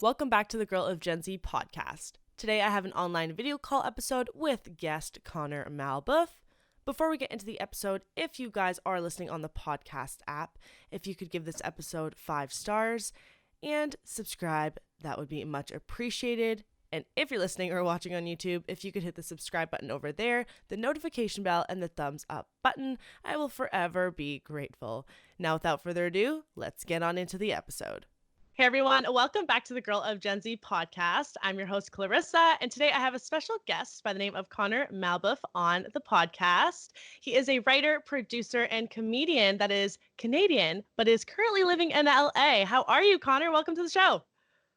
Welcome back to the Girl of Gen Z podcast. Today I have an online video call episode with guest Connor Malbeuf. Before we get into the episode, if you guys are listening on the podcast app, if you could give this episode 5 stars and subscribe, that would be much appreciated. And if you're listening or watching on YouTube, if you could hit the subscribe button over there, the notification bell, and the thumbs up button, I will forever be grateful. Now, without further ado, let's get on into the episode. Hey everyone, welcome back to the Girl of Gen Z podcast. I'm your host Clarissa, and today I have a special guest by the name of Connor Malbeuf on the podcast. He is a writer, producer, and comedian that is Canadian, but is currently living in LA. How are you, Connor? Welcome to the show.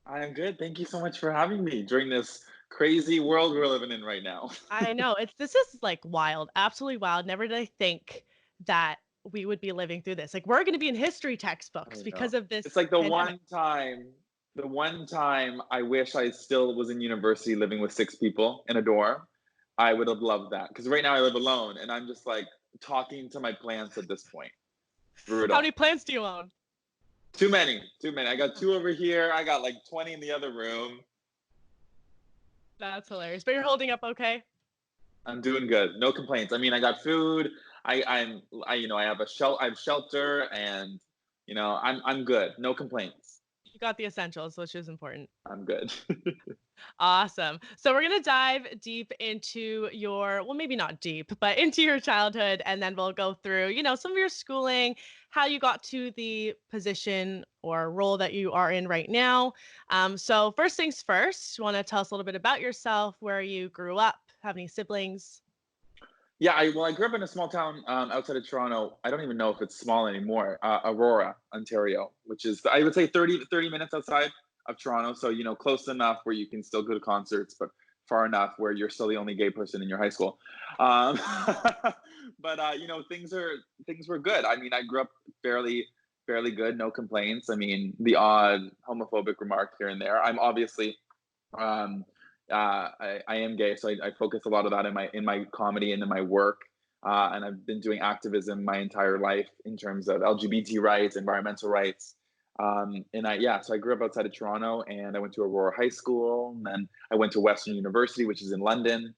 I'm good. Thank you so much for having me during this crazy world we're living in right now. I know, this is like wild, absolutely wild. Never did I think that we would be living through this. Like, we're going to be in history textbooks because of this. It's like the one time I wish I still was in university living with 6 people in a dorm. I would have loved that. Because right now I live alone and I'm just like talking to my plants at this point. Brutal. How many plants do you own? Too many. I got 2 over here. I got like 20 in the other room. That's hilarious. But you're holding up okay? I'm doing good. No complaints. I mean, I got food. I have shelter, and I'm good. No complaints. You got the essentials, which is important. I'm good. Awesome. So we're going to dive deep into maybe not deep, but into your childhood. And then we'll go through, some of your schooling, how you got to the position or role that you are in right now. So first things first, you want to tell us a little bit about yourself, where you grew up, have any siblings? Yeah, I grew up in a small town outside of Toronto. I don't even know if it's small anymore. Aurora, Ontario, which is, I would say 30 minutes outside of Toronto. So, close enough where you can still go to concerts, but far enough where you're still the only gay person in your high school. But things were good. I mean, I grew up fairly good, no complaints. I mean, the odd homophobic remark here and there. I'm obviously, I am gay, so I focus a lot of that in my comedy and in my work. And I've been doing activism my entire life in terms of LGBT rights, environmental rights. So I grew up outside of Toronto, and I went to Aurora High School, and then I went to Western University, which is in London.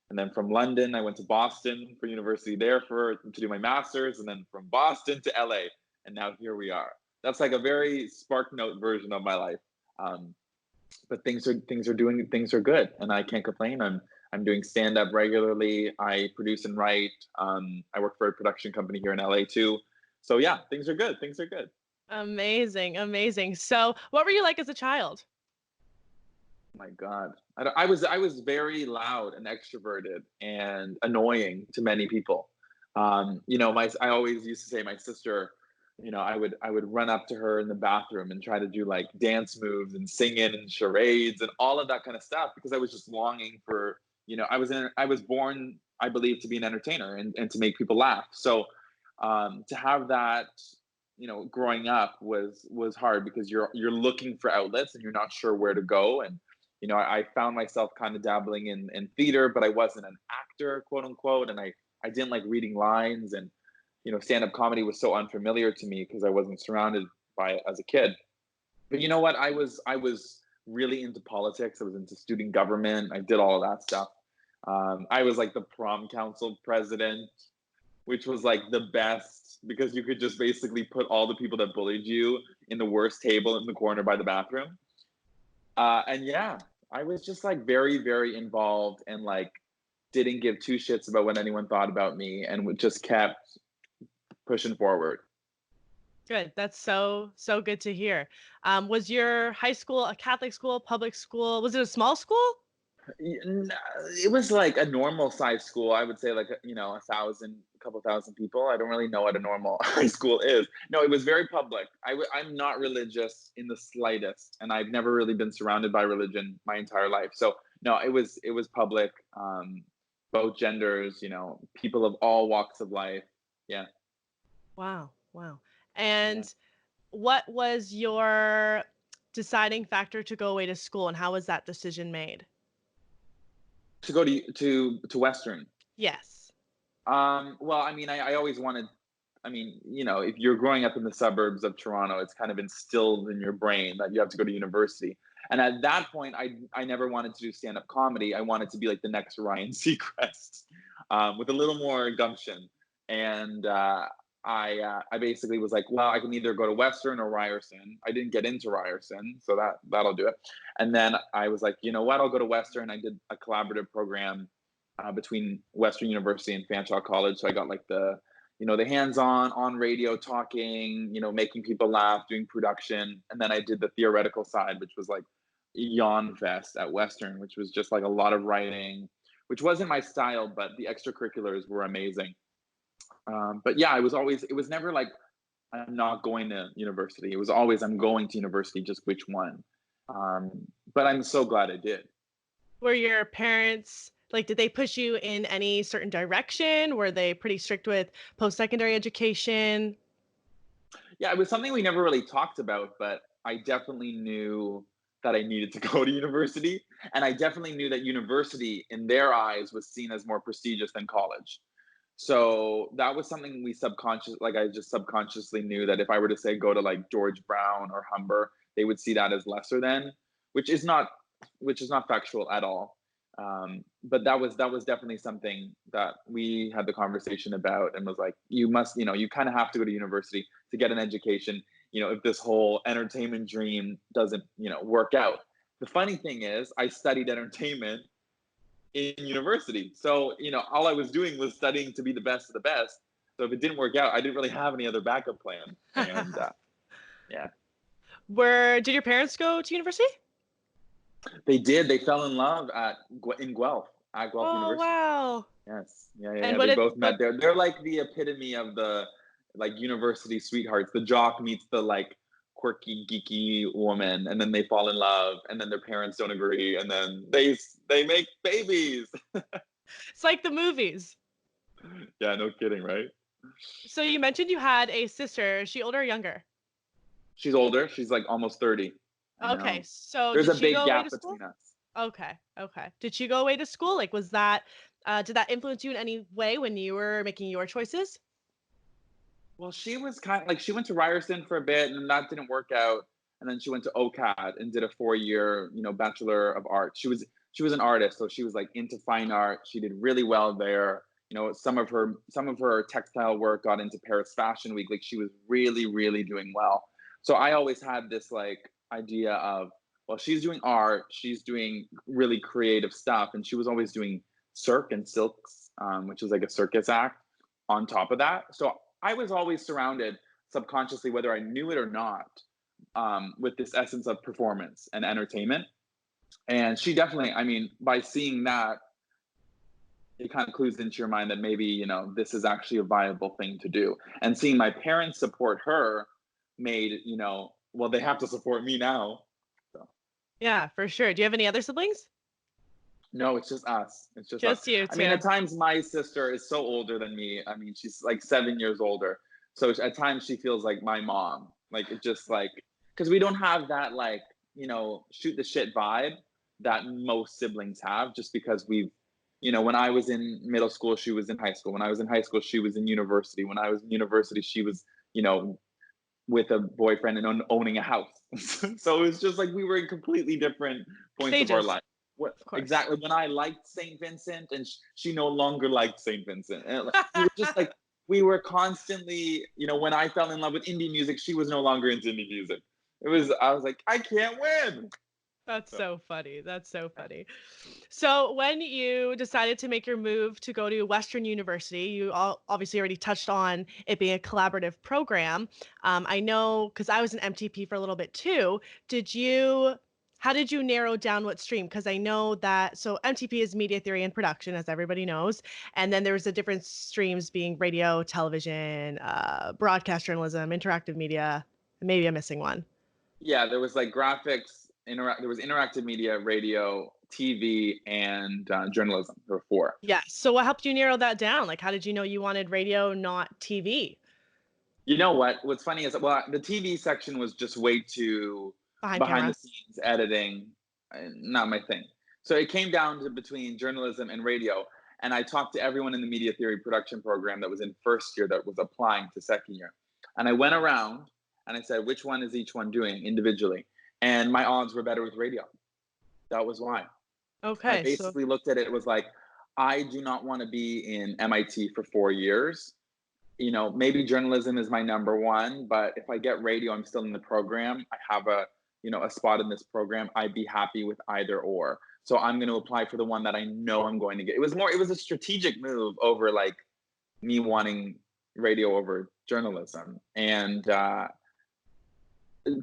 And then from London, I went to Boston for university there to do my master's, and then from Boston to LA. And now here we are. That's like a very Spark Note version of my life. But things are good, and I can't complain. I'm doing stand-up regularly. I produce and write. I work for a production company here in LA too. So yeah, things are good. Amazing. So what were you like as a child? My God, I was very loud and extroverted and annoying to many people. I always used to say my sister, I would run up to her in the bathroom and try to do like dance moves and singing and charades and all of that kind of stuff, because I was just longing for, I was born, I believe, to be an entertainer and to make people laugh. So to have that, growing up was hard, because you're looking for outlets and you're not sure where to go. And, I found myself kind of dabbling in theater, but I wasn't an actor, quote unquote. And I didn't like reading lines, and stand-up comedy was so unfamiliar to me because I wasn't surrounded by it as a kid. But you know what? I was really into politics. I was into student government. I did all of that stuff. I was like the prom council president, which was like the best, because you could just basically put all the people that bullied you in the worst table in the corner by the bathroom. And yeah, I was just like very, very involved, and like didn't give 2 shits about what anyone thought about me, and just kept pushing forward. Good. That's so good to hear. Was your high school a Catholic school, public school? Was it a small school? It was like a normal size school. I would say like, a couple thousand people. I don't really know what a normal high school is. No, it was very public. I'm not religious in the slightest, and I've never really been surrounded by religion my entire life. So no, it was public, both genders, people of all walks of life. Yeah. Wow. And what was your deciding factor to go away to school, and how was that decision made? To go to Western? Yes. Well, I mean, I always wanted, if you're growing up in the suburbs of Toronto, it's kind of instilled in your brain that you have to go to university. And at that point, I never wanted to do stand-up comedy. I wanted to be like the next Ryan Seacrest, with a little more gumption. And I basically was like, well, I can either go to Western or Ryerson. I didn't get into Ryerson, so that'll do it. And then I was like, you know what? I'll go to Western. I did a collaborative program between Western University and Fanshawe College. So I got like the hands-on on radio talking, making people laugh, doing production. And then I did the theoretical side, which was like yawn fest at Western, which was just like a lot of writing, which wasn't my style, but the extracurriculars were amazing. But yeah, it was never like, I'm not going to university. It was always, I'm going to university, just which one. But I'm so glad I did. Were your parents, like, did they push you in any certain direction? Were they pretty strict with post-secondary education? Yeah, it was something we never really talked about, but I definitely knew that I needed to go to university. And I definitely knew that university, in their eyes, was seen as more prestigious than college. So that was something I just subconsciously knew that if I were to say go to like George Brown or Humber, they would see that as lesser than, which is not factual at all. But that was definitely something that we had the conversation about, and was like, you must, you kind of have to go to university to get an education, if this whole entertainment dream doesn't, work out. The funny thing is, I studied entertainment in university. So, all I was doing was studying to be the best of the best. So if it didn't work out, I didn't really have any other backup plan. And yeah. Did your parents go to university? They did. They fell in love in Guelph, at Guelph Oh, University. wow. Yes. And They both met there. They're like the epitome of the like university sweethearts. The jock meets the like quirky, geeky woman, and then they fall in love, and then their parents don't agree, and then they make babies. It's like the movies. Yeah, no kidding, right? So you mentioned you had a sister. Is she older or younger? She's older. She's like almost 30. I Okay, know. so There's did a she big go away to gap school? between us. Okay. Did she go away to school? Like, was that, did that influence you in any way when you were making your choices? Well, she was kind of like, she went to Ryerson for a bit, and that didn't work out. And then she went to OCAD and did a 4-year, Bachelor of Arts. She was an artist, so she was like into fine art. She did really well there. Some of her textile work got into Paris Fashion Week. Like, she was really, really doing well. So I always had this like idea of, well, she's doing art, she's doing really creative stuff, and she was always doing Cirque and Silks, which is like a circus act on top of that. So I was always surrounded subconsciously, whether I knew it or not, with this essence of performance and entertainment. And she definitely, I mean, by seeing that, it kind of clues into your mind that maybe, this is actually a viable thing to do. And seeing my parents support her made, well, they have to support me now. So. Yeah, for sure. Do you have any other siblings? No, it's just us. It's just us. Just you I mean, at two. times my sister is so older than me. I mean, she's like 7 years older. So at times she feels like my mom. Like, it just like, because we don't have that like, shoot the shit vibe that most siblings have, just because when I was in middle school, she was in high school. When I was in high school, she was in university. When I was in university, she was, with a boyfriend and owning a house. So it was just like we were in completely different points Stages, of our life. of course. Exactly. When I liked St. Vincent and she no longer liked St. Vincent. And we were just like, we were constantly, when I fell in love with indie music, she was no longer into indie music. I was like, I can't win. That's so funny. That's so funny. So when you decided to make your move to go to Western University, you obviously already touched on it being a collaborative program. I know because I was an MTP for a little bit too. How did you narrow down what stream? Because I know that, so MTP is media theory and production, as everybody knows. And then there's the different streams being radio, television, broadcast journalism, interactive media. Maybe I'm missing one. Yeah, there was like graphics, there was interactive media, radio, TV, and journalism. There were 4. Yeah. So what helped you narrow that down? Like, how did you know you wanted radio, not TV? You know what? What's funny is, well, the TV section was just way too Behind behind camera. the scenes editing, not my thing. So it came down to between journalism and radio. And I talked to everyone in the media theory production program that was in first year that was applying to second year. And I went around and I said, which one is each one doing individually? and my odds were better with radio. That was why. I Okay, so basically looked at it, it was like, I do not want to be in MIT for 4 years. Maybe journalism is my number one, but if I get radio, I'm still in the program. I have a spot in this program. I'd be happy with either or. So I'm going to apply for the one that I know I'm going to get. It was a strategic move over like me wanting radio over journalism. And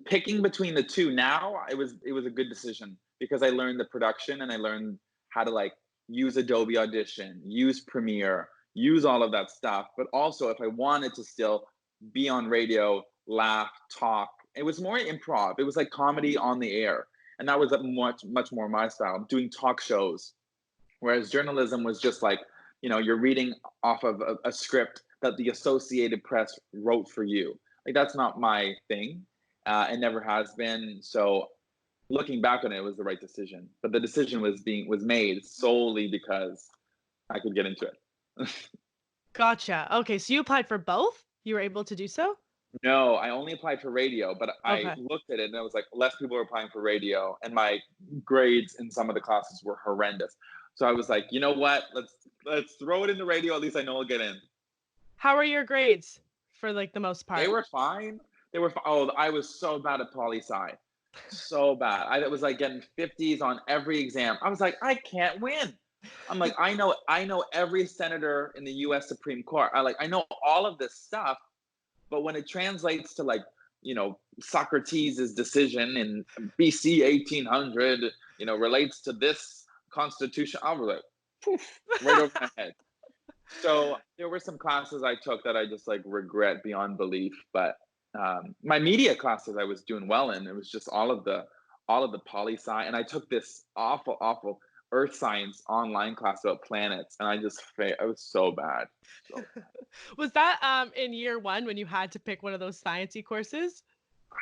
picking between the two now, it was a good decision because I learned the production and I learned how to like use Adobe Audition, use Premiere, use all of that stuff. But also, if I wanted to still be on radio, laugh, talk, it was more improv. It was like comedy on the air, and that was a much more my style. Doing talk shows, whereas journalism was just like you're reading off of a script that the Associated Press wrote for you. Like that's not my thing. It never has been. So looking back on it, it was the right decision. But the decision was made solely because I could get into it. gotcha. Okay, so you applied for both? You were able to do so? No, I only applied for radio, but I Okay. looked at it and I was like, less people are applying for radio, and my grades in some of the classes were horrendous. So I was like, you know what? Let's throw it in the radio. At least I know I'll get in. How are your grades for like the most They part? were fine. Oh, I was so bad at poli sci. So bad. I was like getting 50s on every exam. I was like, I can't win. I'm like, I know every senator in the US Supreme Court. I know all of this stuff, but when it translates to like, Socrates' decision in BC 1800, relates to this constitution, I was like, poof, right over my head. So there were some classes I took that I just like regret beyond belief, but my media classes I was doing well in. It was just all of the poli sci, and I took this awful earth science online class about planets, and I was so bad. So Was that in year one when you had to pick one of those sciencey courses?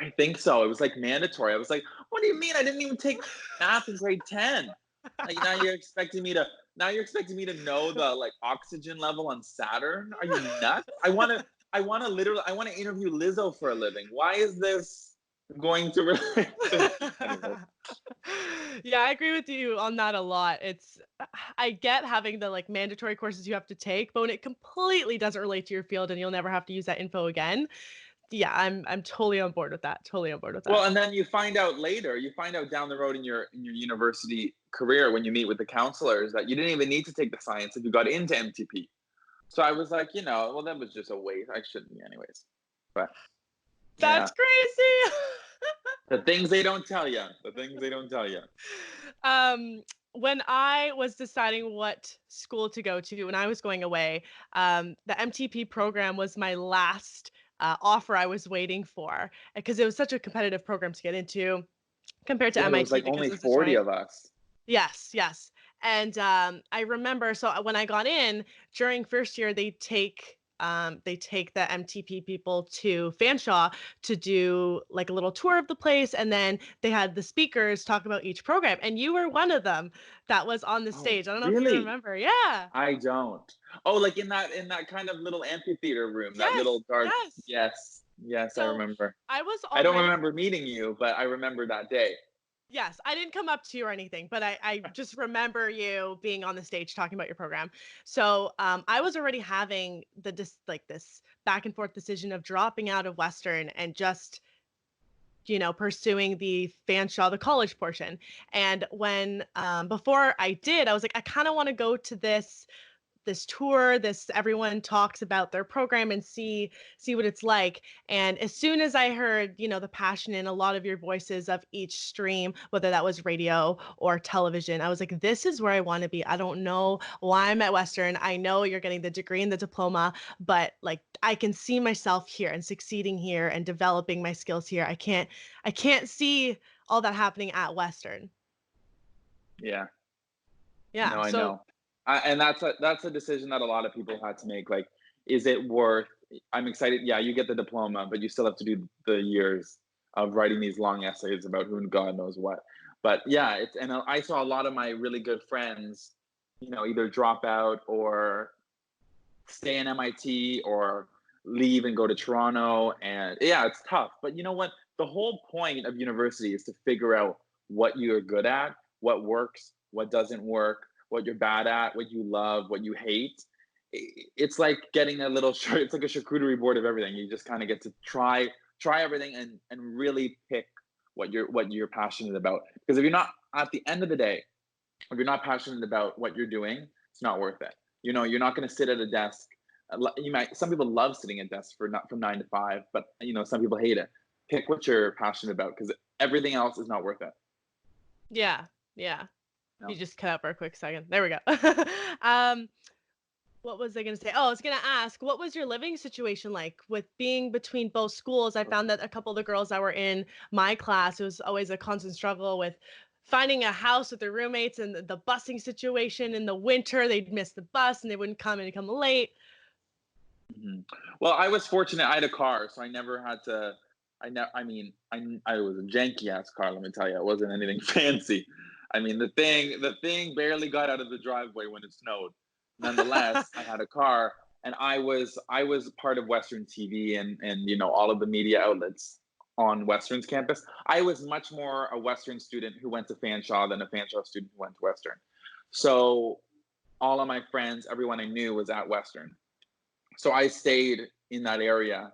I think so. It was like mandatory. I was like, what do you mean? I didn't even take math in grade 10. Like now you're expecting me to know the like oxygen level on Saturn? Are you nuts? I want to interview Lizzo for a living. Why is this going to relate to anyway? Yeah, I agree with you on that a lot. I get having the like mandatory courses you have to take, but when it completely doesn't relate to your field and you'll never have to use that info again, yeah, I'm totally on board with that. Totally on board with that. Well, and then you find out later, you find out down the road in your university career when you meet with the counselors that you didn't even need to take the science if you got into MTP. So I was like, well, that was just a waste. I shouldn't be anyways. But yeah, That's crazy. the things they don't tell you. The things they don't tell you. um when I was deciding what school to go to when I was going away, the MTP program was my last offer I was waiting for because it was such a competitive program to get into compared to Yeah, there was MIT like because only it was a 40 joint. of us. Yes, yes. And I remember, so when I got in during first year, they take the MTP people to Fanshawe to do like a little tour of the place, and then they had the speakers talk about each program, and you were one of them that was on the Oh, stage. I don't know if you really? remember. Yeah. I don't. Oh, like in that kind of little amphitheater room, that Yes. little dark. Yes. Yes, yes, I So remember. I was I don't already. remember meeting you, but I remember that day. Yes, I didn't come up to you or anything, but I just remember you being on the stage talking about your program. So I was already having this back and forth decision of dropping out of Western and just pursuing the Fanshawe, the college portion. And when before I did, I was like, I kind of want to go to this tour, this everyone talks about their program and see what it's like. And as soon as I heard the passion in a lot of your voices of each stream, whether that was radio or television, I was like, this is where I want to be. I don't know why I'm at Western. I know you're getting the degree and the diploma, but like I can see myself here and succeeding here and developing my skills here. I can't see all that happening at Western. Yeah. Yeah, No, I so know. And that's a decision that a lot of people had to make. Like, is it worth? I'm excited. Yeah, you get the diploma, but you still have to do the years of writing these long essays about who and God knows what. But yeah, and I saw a lot of my really good friends, either drop out or stay in MIT or leave and go to Toronto. And yeah, it's tough. But you know what? the whole point of university is to figure out what you're good at, what works, what doesn't work, what you're bad at, what you love, what you hate. It's like getting a little it's like a charcuterie board of everything. You just kind of get to try everything and really pick what you're passionate about. Because if you're not, at the end of the day, if you're not passionate about what you're doing, it's not worth it. You know, you're not going to sit at a desk. You might. Some people love sitting at desks for not from 9 to 5, but some people hate it. Pick what you're passionate about, because everything else is not worth it. Yeah, yeah. No. You just cut out for a quick second. There we go. um, what was I going to say? Oh, I was going to ask, what was your living situation like with being between both schools? I found that a couple of the girls that were in my class, it was always a constant struggle with finding a house with their roommates, and the busing situation in the winter. They'd miss the bus and they wouldn't come late. Mm-hmm. Well, I was fortunate. I had a car, so I never had to. I was a janky ass car. Let me tell you, it wasn't anything fancy. I mean, the thing barely got out of the driveway when it snowed. Nonetheless, I had a car, and I was part of Western TV and all of the media outlets on Western's campus. I was much more a Western student who went to Fanshawe than a Fanshawe student who went to Western. So all of my friends, everyone I knew was at Western. So I stayed in that area,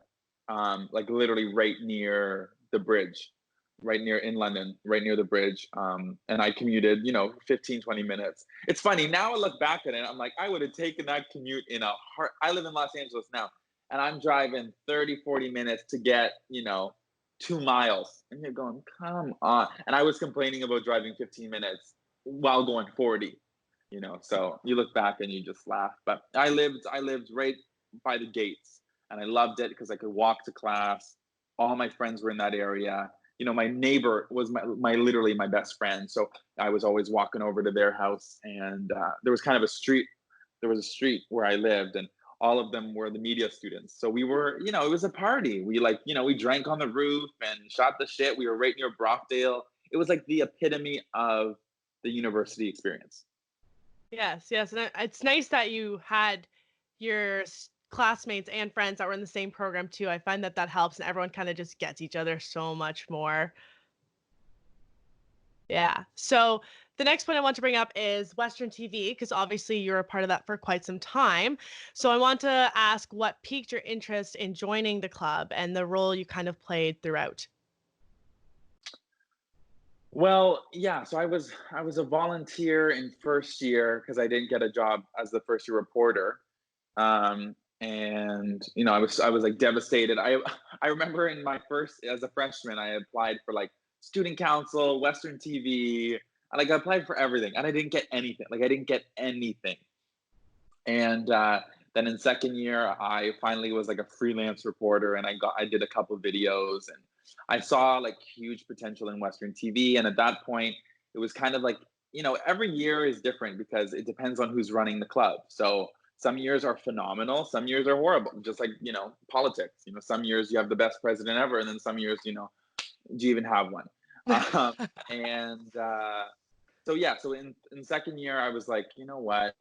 like literally right near the bridge, right near in London, right near the bridge. And I commuted, 15, 20 minutes. It's funny. Now I look back at it, I'm like, I would have taken that commute in a heart. I live in Los Angeles now, and I'm driving 30, 40 minutes to get, 2 miles. And you're going, come on. And I was complaining about driving 15 minutes while going 40. So you look back and you just laugh. But I lived right by the gates, and I loved it because I could walk to class. All my friends were in that area. My neighbor was my literally my best friend. So I was always walking over to their house, and there was kind of a street. There was a street where I lived, and all of them were the media students. So we were, it was a party. We drank on the roof and shot the shit. We were right near Brockdale. It was like the epitome of the university experience. Yes, yes. And it's nice that you had your classmates and friends that were in the same program too. I find that helps, and everyone kind of just gets each other so much more. Yeah. So the next point I want to bring up is Western TV, because obviously you're a part of that for quite some time. So I want to ask what piqued your interest in joining the club and the role you kind of played throughout. Well, yeah, so I was a volunteer in first year because I didn't get a job as the first year reporter. And I was like devastated. I remember in my first as a freshman, I applied for like student council, Western TV. I applied for everything, and I didn't get anything. Like I didn't get anything. And then in second year, I finally was like a freelance reporter, and I did a couple of videos, and I saw like huge potential in Western TV. And at that point, it was kind of like, every year is different because it depends on who's running the club. So some years are phenomenal, some years are horrible, just like, politics. Some years you have the best president ever, and then some years, do you even have one? And so yeah, so in second year, I was like, you know what?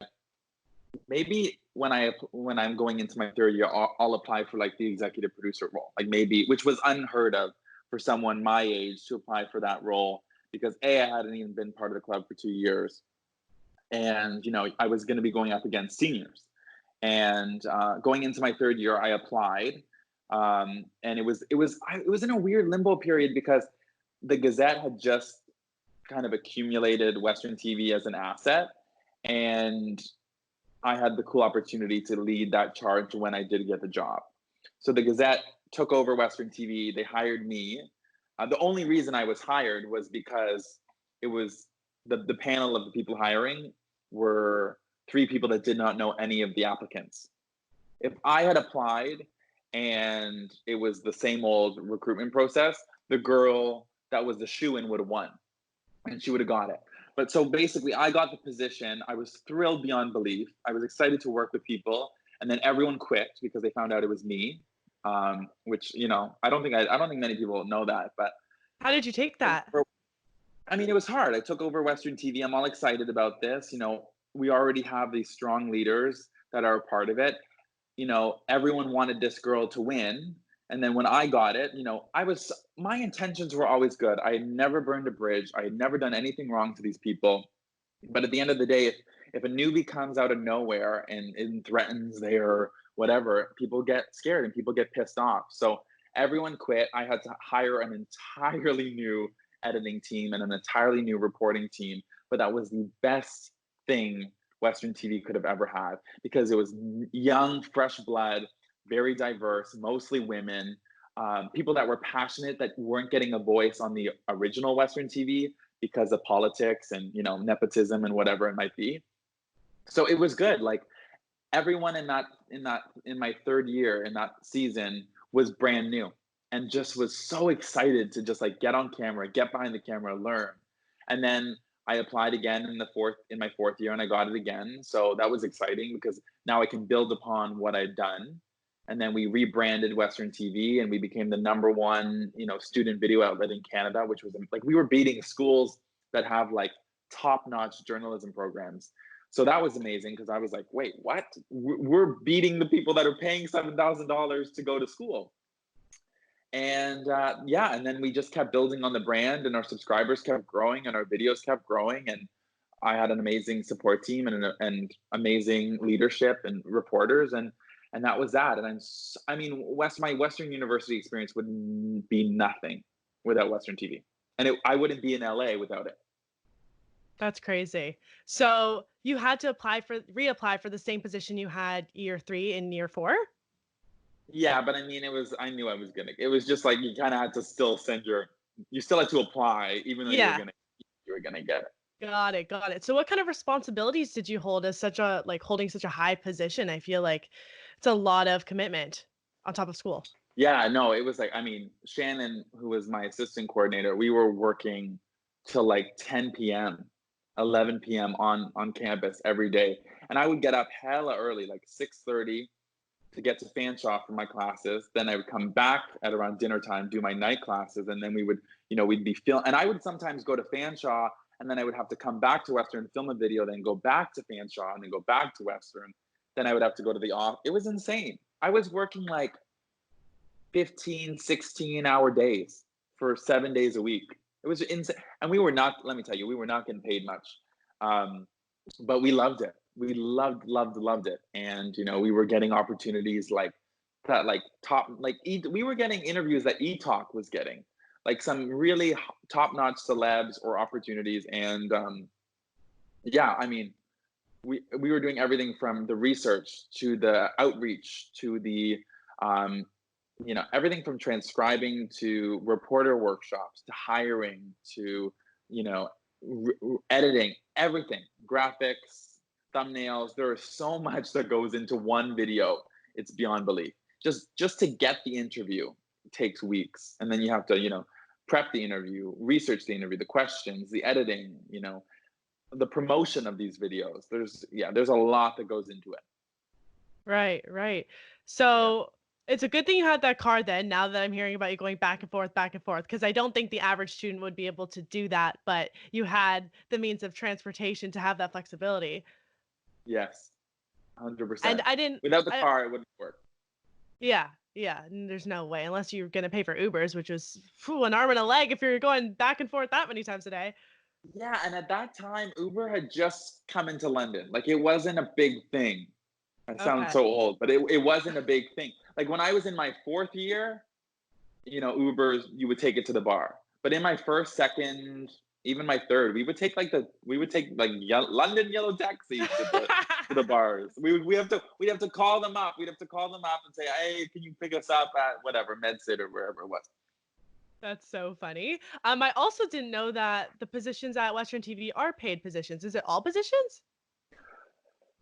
Maybe when I'm going into my third year, I'll apply for like the executive producer role, like maybe, which was unheard of for someone my age to apply for that role, because I hadn't even been part of the club for 2 years, and I was going to be going up against seniors, and going into my third year, I applied, and it was in a weird limbo period because the Gazette had just kind of accumulated Western TV as an asset, and I had the cool opportunity to lead that charge when I did get the job. So the Gazette took over Western TV. They hired me. The only reason I was hired was because it was the panel of the people hiring were three people that did not know any of the applicants. If I had applied and it was the same old recruitment process, the girl that was the shoe-in would have won, and she would have got it. But so basically, I got the position. I was thrilled beyond belief. I was excited to work with people, and then everyone quit because they found out it was me. Which I don't think many people know that. But How did you take that? I mean, it was hard. I took over Western TV. I'm all excited about this. We already have these strong leaders that are a part of it. Everyone wanted this girl to win, And then when I got it, my intentions were always good. I had never burned a bridge. I had never done anything wrong to these people. But at the end of the day, if a newbie comes out of nowhere and threatens their whatever, people get scared and people get pissed off. So everyone quit. I had to hire an entirely new editing team and an entirely new reporting team. But that was the best thing Western TV could have ever had, because it was young, fresh blood, very diverse, mostly women, people that were passionate, that weren't getting a voice on the original Western TV because of politics and nepotism and whatever it might be. So it was good. Like, everyone in my third year in that season was brand new and just was so excited to just like get on camera, get behind the camera, learn. And then I applied again in my fourth year, and I got it again. So that was exciting because now I can build upon what I'd done. And then we rebranded Western TV, and we became the number one, student video outlet in Canada, which was like, we were beating schools that have like top-notch journalism programs. So that was amazing, because I was like, wait, what? We're beating the people that are paying $7,000 to go to school. And and then we just kept building on the brand, and our subscribers kept growing, and our videos kept growing. And I had an amazing support team and amazing leadership and reporters, and that was that. And my Western University experience would be nothing without Western TV, and I wouldn't be in LA without it. That's crazy. So you had to reapply for the same position you had year 3 and year 4? Yeah, but I knew I was gonna. It was just like, you kind of had to still you still had to apply, even though Yeah. you were gonna get it. Got it. Got it. So what kind of responsibilities did you hold as holding such a high position? I feel like it's a lot of commitment on top of school. Yeah, no, it was like, Shannon, who was my assistant coordinator, we were working till like 10 p.m., 11 p.m. on campus every day. And I would get up hella early, like 6:30, to get to Fanshawe for my classes. Then I would come back at around dinner time, do my night classes, and then we'd be film. And I would sometimes go to Fanshawe, and then I would have to come back to Western, film a video, then go back to Fanshawe, and then go back to Western. Then I would have to go to the off. It was insane. I was working like 15, 16-hour days for 7 days a week. It was insane. And let me tell you, we were not getting paid much. But we loved it. We loved it. And, we were getting opportunities like that, like we were getting interviews that E.18 was getting, like some really top-notch celebs or opportunities. And we were doing everything from the research to the outreach to the everything from transcribing to reporter workshops to hiring to editing, everything, graphics, thumbnails. There is so much that goes into one video. It's beyond belief. Just to get the interview takes weeks, and then you have to prep the interview, research the interview, the questions, the editing, the promotion of these videos. There's a lot that goes into it. Right. So it's a good thing you had that car then, now that I'm hearing about you going back and forth, because I don't think the average student would be able to do that, but you had the means of transportation to have that flexibility. Yes, 100%. And I didn't. Without the car, it wouldn't work. Yeah. There's no way, unless you're going to pay for Ubers, which was an arm and a leg if you're going back and forth that many times a day. Yeah, and at that time, Uber had just come into London. Like, it wasn't a big thing. I sound so old, but it wasn't a big thing. Like, when I was in my fourth year, Ubers, you would take it to the bar. But in my first, second, even my third, we would take London yellow taxis to the bars. We'd have to call them up. We'd have to call them up and say, hey, can you pick us up at whatever, MedCit or wherever it was. That's so funny. I also didn't know that the positions at Western TV are paid positions. Is it all positions?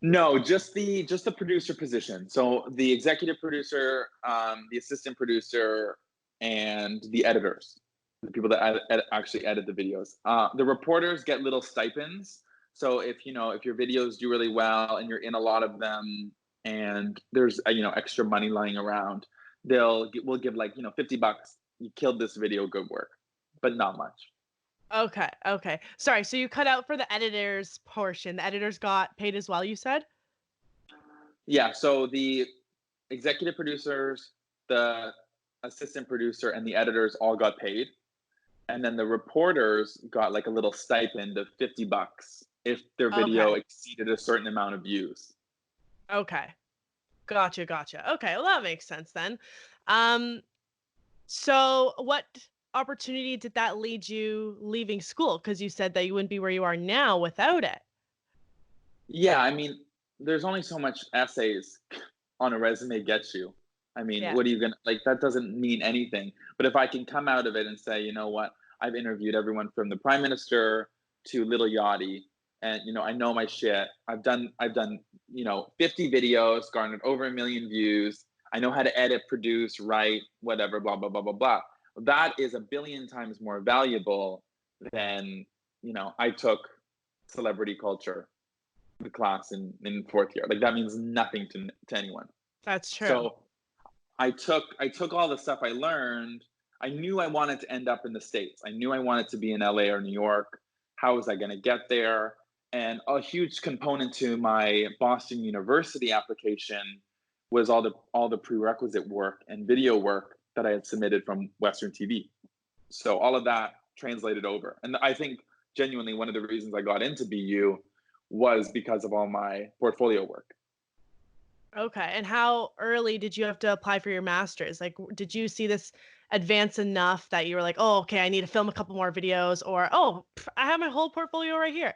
No, just the producer position. So the executive producer, the assistant producer, and the editors, the people that actually edit the videos. The reporters get little stipends. So if your videos do really well and you're in a lot of them, and there's extra money lying around, we'll give like $50. You killed this video, good work, but not much. Okay. Sorry, so you cut out for the editors portion. The editors got paid as well, you said? Yeah, so the executive producers, the assistant producer, and the editors all got paid. And then the reporters got like a little stipend of $50 if their video Okay. exceeded a certain amount of views. Okay. Gotcha. Okay, well that makes sense then. Um, so what opportunity did that lead you leaving school? Because you said that you wouldn't be where you are now without it. Yeah, I mean, there's only so much essays on a resume gets you. I mean, Yeah. what are you gonna like? That doesn't mean anything. But if I can come out of it and say, you know what, I've interviewed everyone from the prime minister to little Yachty, and I know my shit. I've done 50 videos, garnered over 1 million views. I know how to edit, produce, write, whatever, blah blah blah blah blah. That is a billion times more valuable than I took celebrity culture, the class in fourth year. Like that means nothing to anyone. That's true. So I took all the stuff I learned. I knew I wanted to end up in the States. I knew I wanted to be in LA or New York. How was I going to get there? And a huge component to my Boston University application was all the prerequisite work and video work that I had submitted from Western TV. So all of that translated over. And I think genuinely one of the reasons I got into BU was because of all my portfolio work. Okay. And how early did you have to apply for your master's? Like, did you see this advance enough that you were like, oh, okay, I need to film a couple more videos, or oh, I have my whole portfolio right here?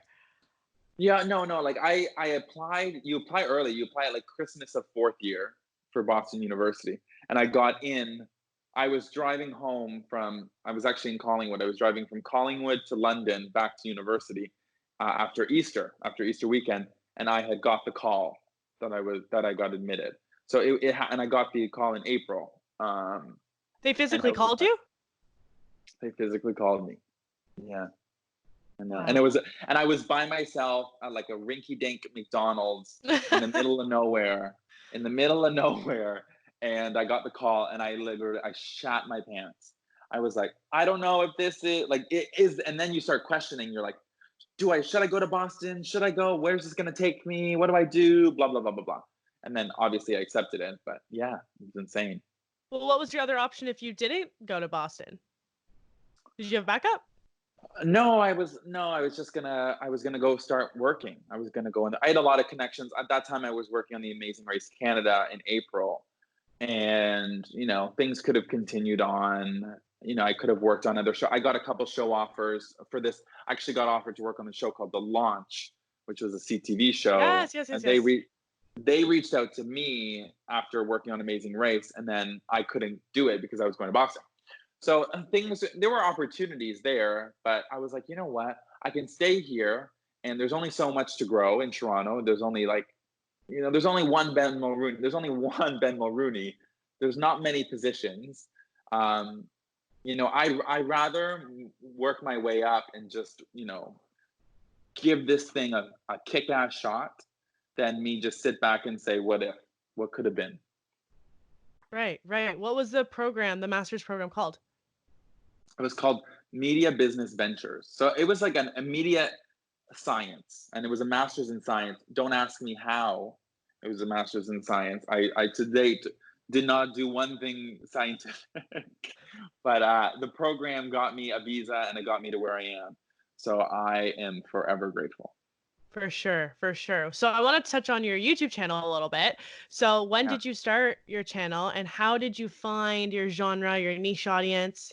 Yeah, no. Like I applied. You apply early. You apply at like Christmas of fourth year for Boston University, and I got in. I was driving home from. I was actually in Collingwood. I was driving from Collingwood to London back to university after Easter weekend, and I had got the call that I got admitted. So and I got the call in April. They And I physically was called you? they physically called me. Yeah. And Wow. it was, and I was by myself at like a rinky-dink McDonald's in the middle of nowhere, and I got the call, and I shat my pants. I was like, I don't know if this is like it is, and then you start questioning. You're like, should I go to Boston? Should I go? Where's this gonna take me? What do I do? Blah blah blah blah blah. And then obviously I accepted it, but yeah, it was insane. Well, what was your other option if you didn't go to Boston? Did you have backup? No, I was just gonna I was gonna go start working. I was gonna go in. I had a lot of connections at that time. I was working on the Amazing Race Canada in April, and things could have continued on. I could have worked on other show. I got a couple show offers for this. I actually got offered to work on the show called The Launch, which was a CTV show, and Yes. they reached out to me after working on Amazing Race, and then I couldn't do it because I was going to Boston. So there were opportunities there, but I was like, you know what? I can stay here, and there's only so much to grow in Toronto. There's only there's only one Ben Mulrooney. There's only one Ben Mulrooney. There's not many positions. Um, I rather work my way up and just give this thing a kick-ass shot than me just sit back and say, what if, what could have been. Right. What was the master's program called? It was called Media Business Ventures. So it was like a media science, and it was a master's in science. Don't ask me how it was a master's in science. I to date did not do one thing scientific, but the program got me a visa and it got me to where I am. So I am forever grateful. For sure. So I want to touch on your YouTube channel a little bit. So when Yeah. did you start your channel, and how did you find your genre, your niche audience?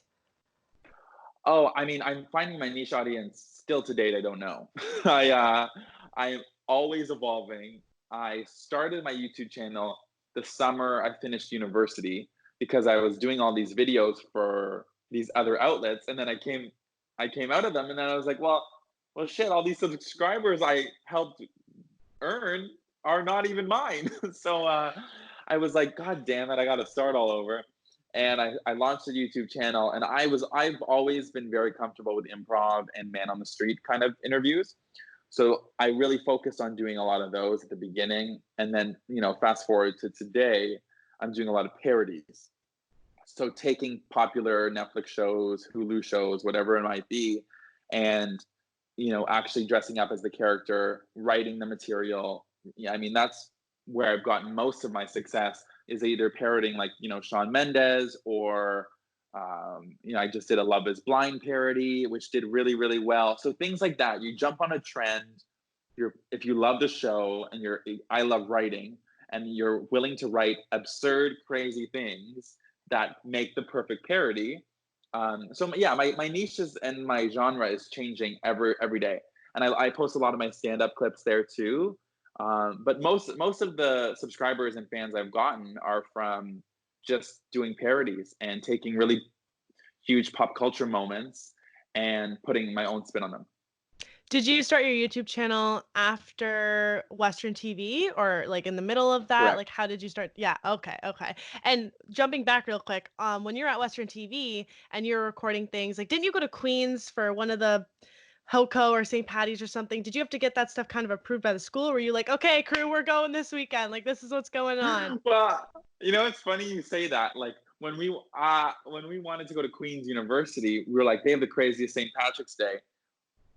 Oh, I mean, I'm finding my niche audience still to date. I don't know. I'm always evolving. I started my YouTube channel the summer I finished university because I was doing all these videos for these other outlets, and then I came out of them, and then I was like, well, shit, all these subscribers I helped earn are not even mine. So I was like, God damn it, I got to start all over. And I launched a YouTube channel, and I've always been very comfortable with improv and man on the street kind of interviews. So I really focused on doing a lot of those at the beginning. And then, fast forward to today, I'm doing a lot of parodies. So taking popular Netflix shows, Hulu shows, whatever it might be, and actually dressing up as the character, writing the material. Yeah, I mean, that's where I've gotten most of my success. is either parroting like, Shawn Mendes, or I just did a Love Is Blind parody, which did really, really well. So things like that. You jump on a trend. If you love the show and I love writing, and you're willing to write absurd, crazy things that make the perfect parody. So yeah, my niches and my genre is changing every day, and I post a lot of my stand-up clips there too. But most of the subscribers and fans I've gotten are from just doing parodies and taking really huge pop culture moments and putting my own spin on them. Did you start your YouTube channel after Western TV, or like in the middle of that? Correct. Like, how did you start? Yeah, okay, okay. And jumping back real quick, when you're at Western TV and you're recording things, like, didn't you go to Queens for one of the HOCO or St. Patty's or something? Did you have to get that stuff kind of approved by the school? Or were you like, okay, crew, we're going this weekend. Like, this is what's going on. Well, it's funny you say that. Like when we wanted to go to Queen's University, we were like, they have the craziest St. Patrick's Day.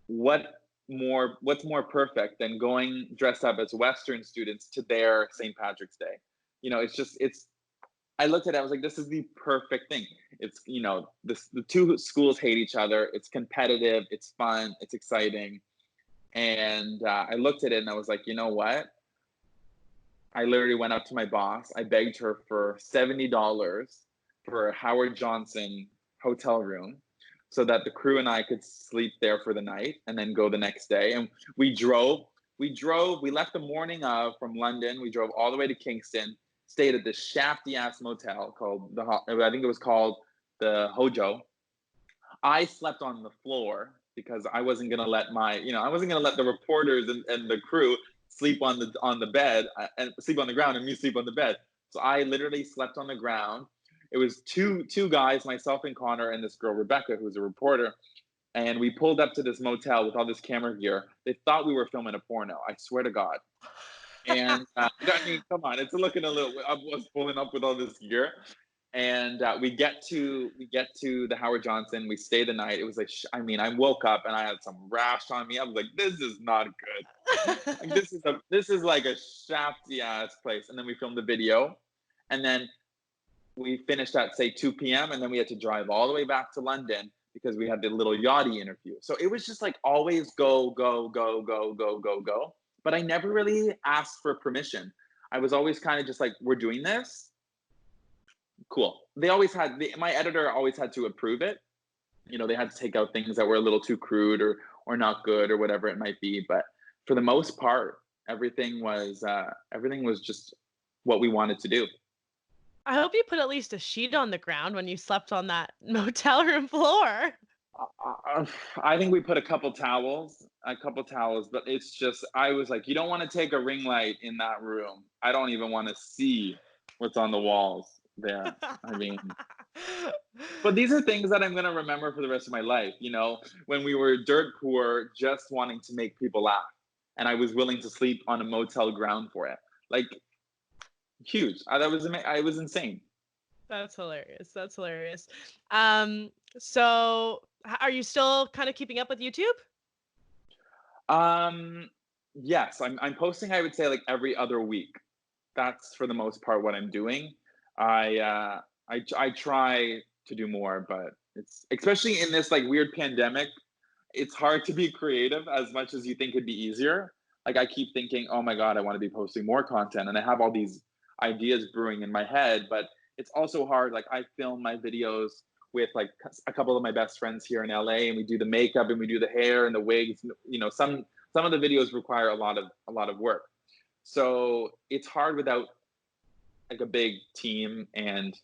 What's more perfect than going dressed up as Western students to their St. Patrick's Day? It's I looked at it, I was like, this is the perfect thing. It's, the two schools hate each other. It's competitive, it's fun, it's exciting. And I looked at it and I was like, you know what? I literally went up to my boss. I begged her for $70 for a Howard Johnson hotel room so that the crew and I could sleep there for the night and then go the next day. And we left the morning of from London. We drove all the way to Kingston, stayed at this shafty ass motel called I think it was called the Hojo. I slept on the floor because I wasn't gonna let I wasn't gonna let the reporters and the crew sleep on the bed and sleep on the ground, and me sleep on the bed. So I literally slept on the ground. It was two guys, myself and Connor, and this girl Rebecca, who's a reporter. And we pulled up to this motel with all this camera gear. They thought we were filming a porno. I swear to God. And I mean, come on, it's looking a little. I was pulling up with all this gear, and we get to the Howard Johnson. We stay the night. It was like, I woke up and I had some rash on me. I was like, this is not good. Like, this is like a shafty ass place. And then we filmed the video, and then we finished at say 2 p.m. and then we had to drive all the way back to London because we had the little Yachty interview. So it was just like always go, go, go, go, go, go, go. But I never really asked for permission. I was always kind of just like, we're doing this. Cool. They always had my editor always had to approve it. They had to take out things that were a little too crude or not good or whatever it might be. But for the most part, everything was just what we wanted to do. I hope you put at least a sheet on the ground when you slept on that motel room floor. I think we put a couple towels, but it's just, I was like, you don't want to take a ring light in that room. I don't even want to see what's on the walls there. I mean, but these are things that I'm going to remember for the rest of my life. When we were dirt poor, just wanting to make people laugh. And I was willing to sleep on a motel ground for it. Like, huge. I was insane. That's hilarious. That's hilarious. So are you still kind of keeping up with YouTube? Yes, I'm posting, I would say, like every other week. That's for the most part what I'm doing. I try to do more, but it's, especially in this like weird pandemic, it's hard to be creative as much as you think it'd be easier. Like I keep thinking, oh my God, I want to be posting more content, and I have all these ideas brewing in my head, but it's also hard. Like I film my videos with like a couple of my best friends here in LA, and we do the makeup and we do the hair and the wigs. Some of the videos require a lot of work. So it's hard without like a big team. And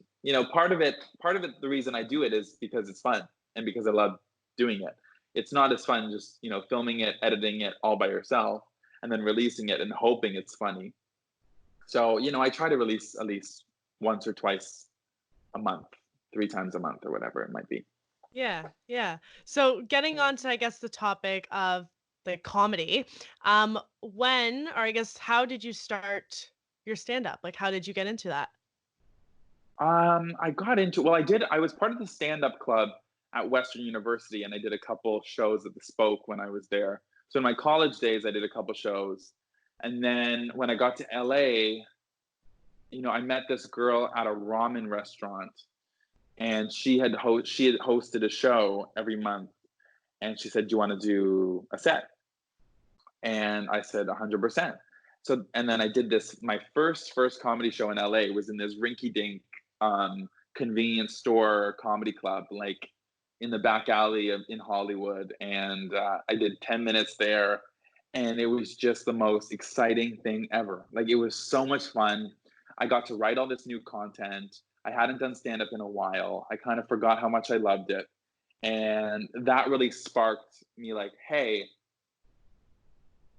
part of it, the reason I do it is because it's fun and because I love doing it. It's not as fun just filming it, editing it all by yourself, and then releasing it and hoping it's funny. So I try to release at least once or twice a month, 3 times a month, or whatever it might be. Yeah, yeah. So getting on to, I guess, the topic of the comedy, when, or I guess, how did you start your stand-up? Like, how did you get into that? I got into, I was part of the stand-up club at Western University, and I did a couple shows at the Spoke when I was there. So in my college days, I did a couple shows. And then when I got to LA, I met this girl at a ramen restaurant, and she had hosted a show every month, and she said, "Do you want to do a set?" And I said, 100%. So, and then I did this. My first comedy show in LA was in this rinky-dink convenience store comedy club, like in the back alley in Hollywood, and I did 10 minutes there, and it was just the most exciting thing ever. Like, it was so much fun. I got to write all this new content. I hadn't done stand up in a while. I kind of forgot how much I loved it. And that really sparked me, like, hey,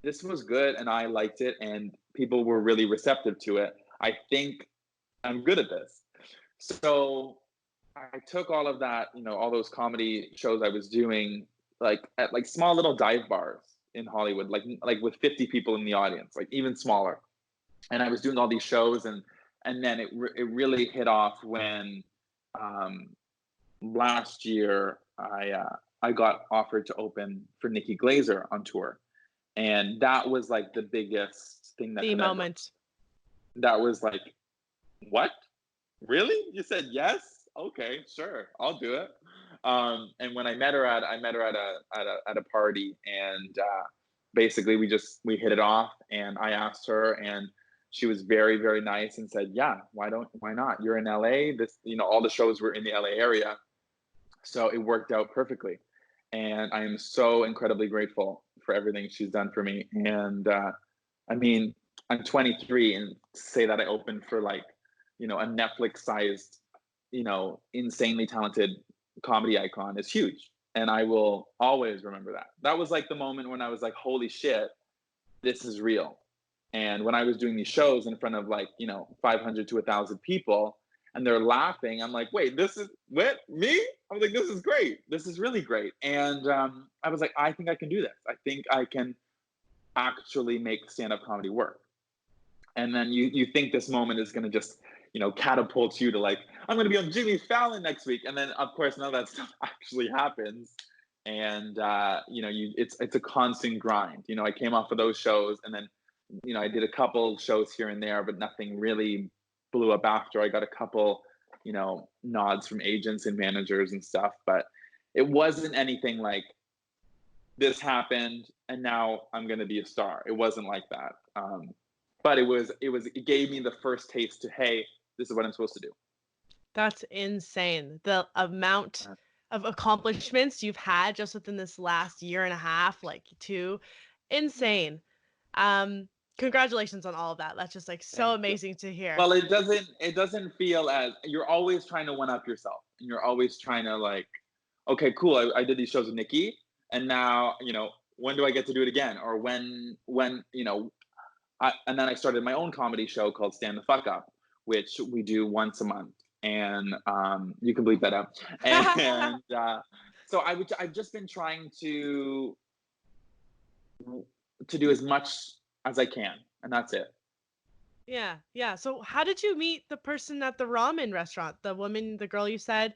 this was good and I liked it and people were really receptive to it. I think I'm good at this. So I took all of that, all those comedy shows I was doing, like at like small little dive bars in Hollywood, like with 50 people in the audience, like even smaller. And I was doing all these shows, and then it really hit off when um, last year I got offered to open for Nikki Glazer on tour, and that was like the biggest thing that The could ever. moment. That was like, what? Really? You said yes? Okay, sure, I'll do it. And when I met her at a party, and basically we hit it off, and I asked her, and she was very very nice and said, yeah, why not? You're in LA. This, all the shows were in the LA area, so it worked out perfectly. And I am so incredibly grateful for everything she's done for me. And I mean, I'm 23, and to say that I opened for like, a Netflix sized, insanely talented comedy icon is huge. And I will always remember that. That was like the moment when I was like, holy shit, this is real. And when I was doing these shows in front of like, 500 to 1,000 people, and they're laughing, I'm like, wait, this is what, me? I was like, this is great. This is really great. And I was like, I think I can do this. I think I can actually make stand-up comedy work. And then you think this moment is going to just, catapult you to like, I'm going to be on Jimmy Fallon next week. And then of course none of that stuff actually happens. And it's a constant grind. I came off of those shows, and then I did a couple shows here and there, but nothing really blew up after. I got a couple, nods from agents and managers and stuff, but it wasn't anything like this happened and now I'm going to be a star. It wasn't like that. But it gave me the first taste to, hey, this is what I'm supposed to do. That's insane. The amount of accomplishments you've had just within this last year and a half, like two, insane. Um, Congratulations on all of that. That's just like so Thank you. amazing to hear. Well, it doesn't feel as, you're always trying to one up yourself, and you're always trying to like, okay, cool. I did these shows with Nikki, and now, when do I get to do it again? Or when, and then I started my own comedy show called Stand the Fuck Up, which we do once a month, and you can bleep that out. And so I've just been trying to do as much as I can, and that's it. Yeah, yeah. So how did you meet the person at the ramen restaurant? The girl you said?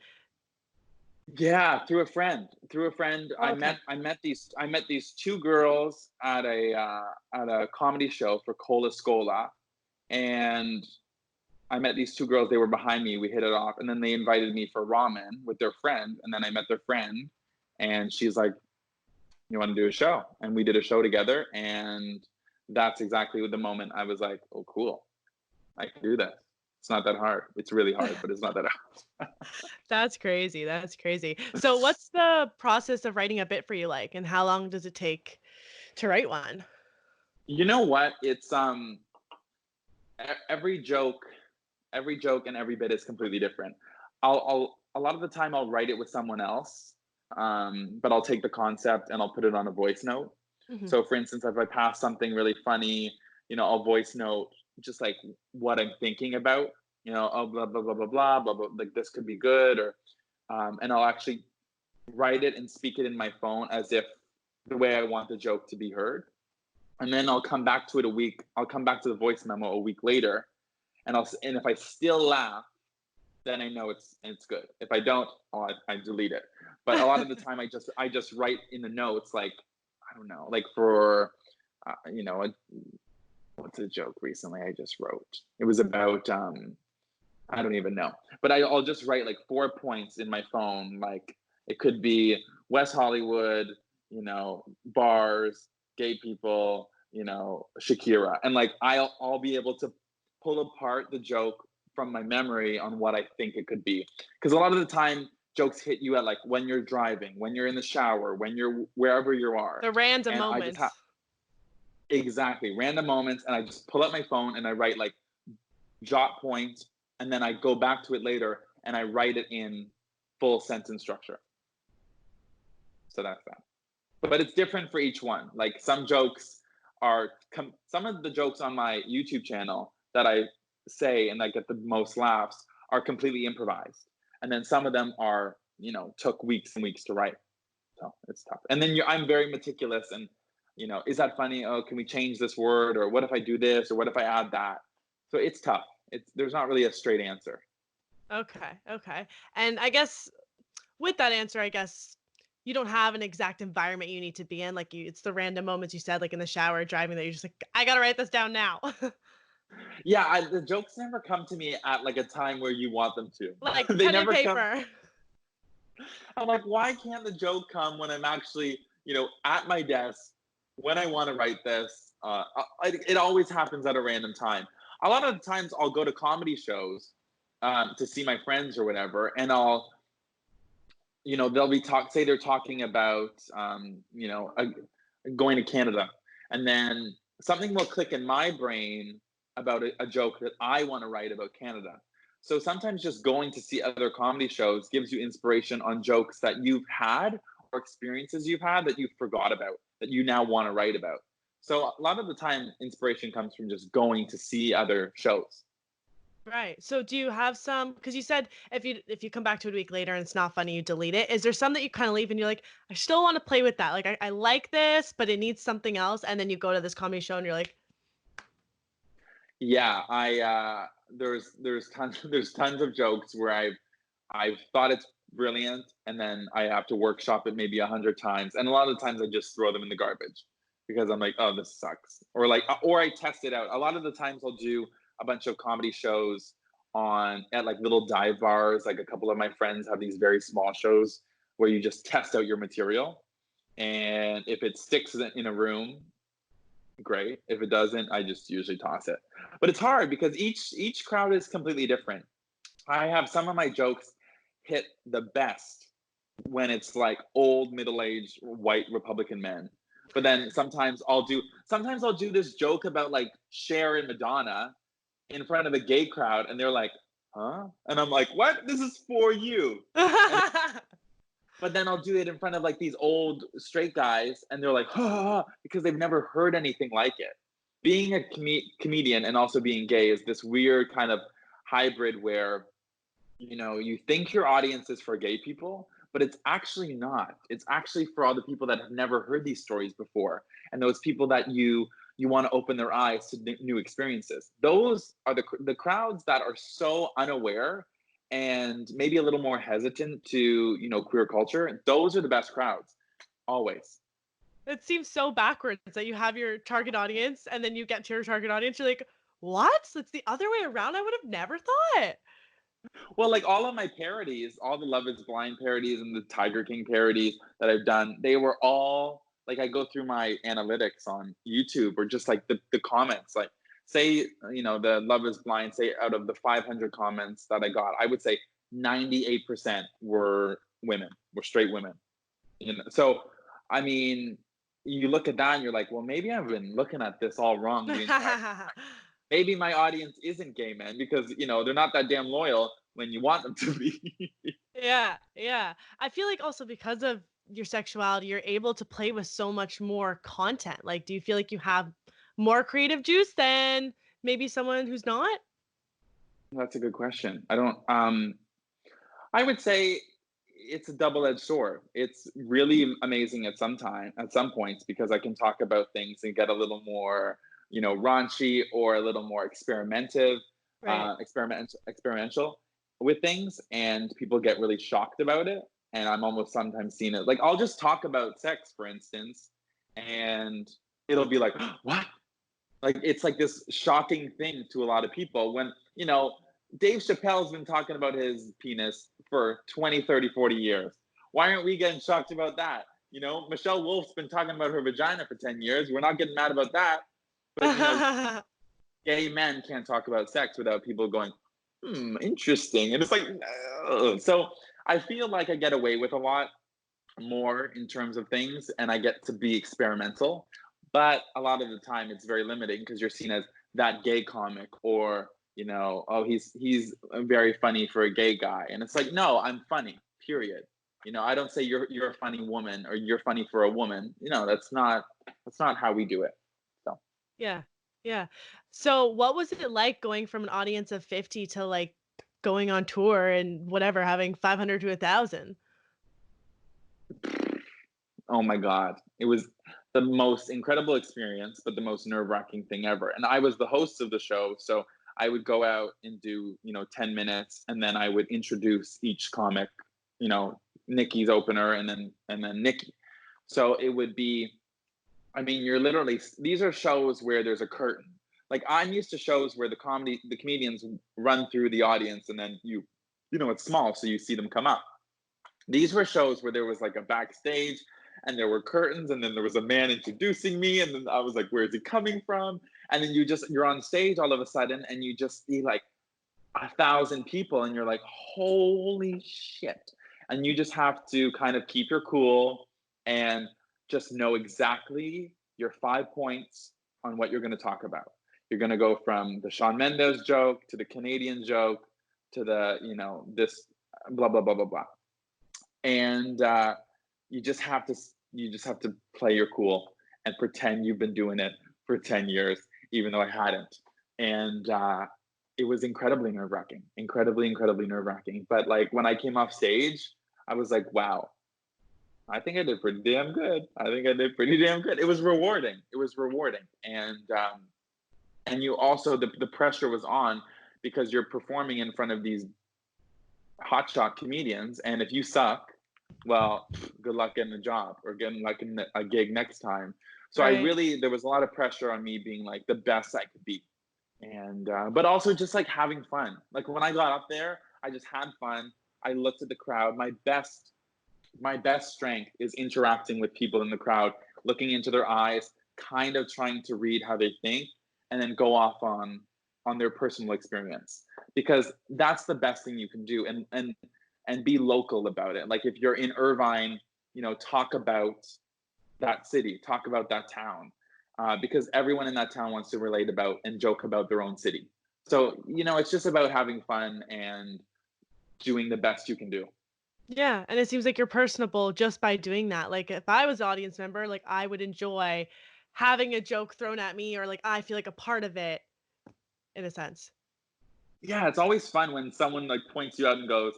Yeah, through a friend. Through a friend, Oh, okay. I met these two girls at a comedy show for Cola Scola, and I met these two girls. They were behind me. We hit it off, and then they invited me for ramen with their friend, and then I met their friend, and she's like, "You want to do a show?" And we did a show together, and that's exactly the moment I was like, "Oh, cool, I can do this." It's not that hard. It's really hard, but it's not that hard. That's crazy. That's crazy. So what's the process of writing a bit for you like, and how long does it take to write one? You know what? It's every joke, and every bit is completely different. I'll a lot of the time I'll write it with someone else, but I'll take the concept and I'll put it on a voice note. Mhm. So, for instance, if I pass something really funny, I'll voice note just like what I'm thinking about. Oh, blah blah blah blah blah blah blah. Like, this could be good, or and I'll actually write it and speak it in my phone as if the way I want the joke to be heard. And then I'll come back to it a week. I'll come back to the voice memo a week later, and if I still laugh, then I know it's good. If I don't, I delete it. But a lot of the time, I just write in the notes, like, I don't know, like for uh, you know a, what's a joke recently I just wrote? It was about I don't even know. But I'll just write like 4 points in my phone. Like it could be West Hollywood, bars, gay people, Shakira. And like I'll be able to pull apart the joke from my memory on what I think it could be. Because a lot of the time jokes hit you at like when you're driving, when you're in the shower, when you're wherever you are. The random And I just have moments. exactly random moments and I just pull up my phone and I write like jot point, and then I go back to it later and I write it in full sentence structure. So that's that. But it's different for each one. Like some jokes some of the jokes on my YouTube channel that I say and I get the most laughs are completely improvised. And then some of them are, took weeks and weeks to write. So it's tough. And then I'm very meticulous and, is that funny? Oh, can we change this word? Or what if I do this? Or what if I add that? So it's tough. There's not really a straight answer. Okay. And I guess with that answer, I guess you don't have an exact environment you need to be in. Like it's the random moments you said, like in the shower, driving, that you're just like, I gotta write this down now. Yeah, the jokes never come to me at like a time where you want them to. Like They pen and never come. paper. I'm like, why can't the joke come when I'm actually, at my desk when I want to write this? It always happens at a random time. A lot of the times I'll go to comedy shows to see my friends or whatever, and they'll be say they're talking about, going to Canada, and then something will click in my brain about a joke that I want to write about Canada. So sometimes just going to see other comedy shows gives you inspiration on jokes that you've had or experiences you've had that you forgot about, that you now want to write about. So a lot of the time, inspiration comes from just going to see other shows. Right. So do you have some, because you said if you come back to it a week later and it's not funny, you delete it. Is there some that you kind of leave and you're like, I still want to play with that. Like I like this, but it needs something else. And then you go to this comedy show and you're like, Yeah, there's tons of jokes where I've thought it's brilliant, and then I have to workshop it maybe 100 times, and a lot of the times I just throw them in the garbage because I'm like, oh, this sucks, or I test it out. A lot of the times I'll do a bunch of comedy shows at like little dive bars. Like a couple of my friends have these very small shows where you just test out your material, and if it sticks in a room, great. If it doesn't, I just usually toss it. But it's hard because each crowd is completely different. I have some of my jokes hit the best when it's like old middle-aged white Republican men. But then sometimes I'll do this joke about like Cher and Madonna in front of a gay crowd, and they're like, huh? And I'm like, what? This is for you. And but then I'll do it in front of like these old straight guys, and they're like, because they've never heard anything like it. Being a comedian and also being gay is this weird kind of hybrid where, you think your audience is for gay people, but it's actually not. It's actually for all the people that have never heard these stories before, and those people that you want to open their eyes to new experiences. Those are the crowds that are so unaware and maybe a little more hesitant to, queer culture. Those are the best crowds, always. it seems so backwards that you have your target audience and then you get to your target audience. You're like, what? It's the other way around. I would have never thought. Well, like all of my parodies, all the Love is Blind parodies and the Tiger King parodies that I've done, they were all like, I go through my analytics on YouTube or just like the comments, like say, the Love is Blind, say out of the 500 comments that I got, I would say 98% were straight women. So, I mean, you look at that and you're like, well, maybe I've been looking at this all wrong the entire maybe my audience isn't gay men because they're not that damn loyal when you want them to be. Yeah. I feel like also because of your sexuality, you're able to play with so much more content. Like, do you feel like you have more creative juice than maybe someone who's not? That's a good question. I don't I would say it's a double-edged sword. It's really amazing at some points because I can talk about things and get a little more, raunchy or a little more Right. experimental with things, and people get really shocked about it. And I'm almost sometimes seeing it like I'll just talk about sex, for instance, and it'll be like, what? Like, it's like this shocking thing to a lot of people when, Dave Chappelle's been talking about his penis for 20, 30, 40 years. Why aren't we getting shocked about that? Michelle Wolf's been talking about her vagina for 10 years. We're not getting mad about that. But, gay men can't talk about sex without people going, interesting. And it's like, ugh. So I feel like I get away with a lot more in terms of things, and I get to be experimental. But a lot of the time it's very limiting because you're seen as that gay comic, or, oh, he's very funny for a gay guy. And it's like, no, I'm funny, period. I don't say you're a funny woman or you're funny for a woman. That's not how we do it. So Yeah. Yeah. So what was it like going from an audience of 50 to like going on tour and whatever, having 500 to 1,000? oh my God. It was the most incredible experience, but the most nerve-wracking thing ever. And I was the host of the show, so I would go out and do, 10 minutes, and then I would introduce each comic, Nikki's opener, and then Nikki. So it would be, I mean, you're literally, these are shows where there's a curtain. Like, I'm used to shows where the comedians run through the audience, and then it's small, so you see them come up. These were shows where there was like a backstage, and there were curtains, and then there was a man introducing me, and then I was like, where is he coming from? And then you're on stage all of a sudden, and you just see like 1,000 people, and you're like, holy shit. And you just have to kind of keep your cool and just know exactly your 5 points on what you're going to talk about. You're going to go from the Shawn Mendes joke to the Canadian joke to the, this blah, blah, blah, blah, blah. And you just have to play your cool and pretend you've been doing it for 10 years, even though I hadn't. And it was incredibly nerve-wracking, incredibly nerve-wracking. But like, when I came off stage, I was like, wow, I think I did pretty damn good. It was rewarding. And you also, the pressure was on because you're performing in front of these hotshot comedians, and if you suck, well, good luck getting a job or getting like a gig next time. So Right. there was a lot of pressure on me being like the best I could be, and but also just like having fun. Like, when I got up there, I just had fun. I looked at the crowd. My best strength is interacting with people in the crowd, looking into their eyes, kind of trying to read how they think, and then go off on their personal experience, because that's the best thing you can do. And be local about it. Like, if you're in Irvine, talk about that city, talk about that town, because everyone in that town wants to relate about and joke about their own city. So, it's just about having fun and doing the best you can do. Yeah, and it seems like you're personable just by doing that. Like if I was an audience member, like I would enjoy having a joke thrown at me or like I feel like a part of it in a sense. Yeah, it's always fun when someone like points you out and goes,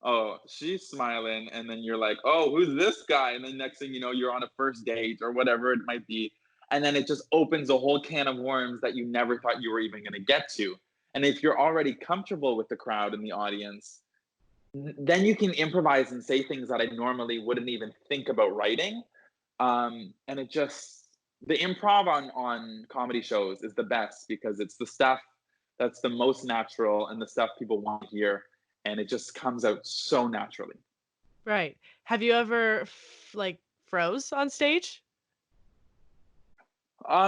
"Oh, she's smiling," and then you're like, "Oh, who's this guy?" And then next thing you know, you're on a first date or whatever it might be, and then it just opens a whole can of worms that you never thought you were even going to get to. And if you're already comfortable with the crowd and the audience, then you can improvise and say things that I normally wouldn't even think about writing. And the improv on comedy shows is the best because it's the stuff that's the most natural and the stuff people want to hear, and it just comes out so naturally. Right. Have you ever like froze on stage?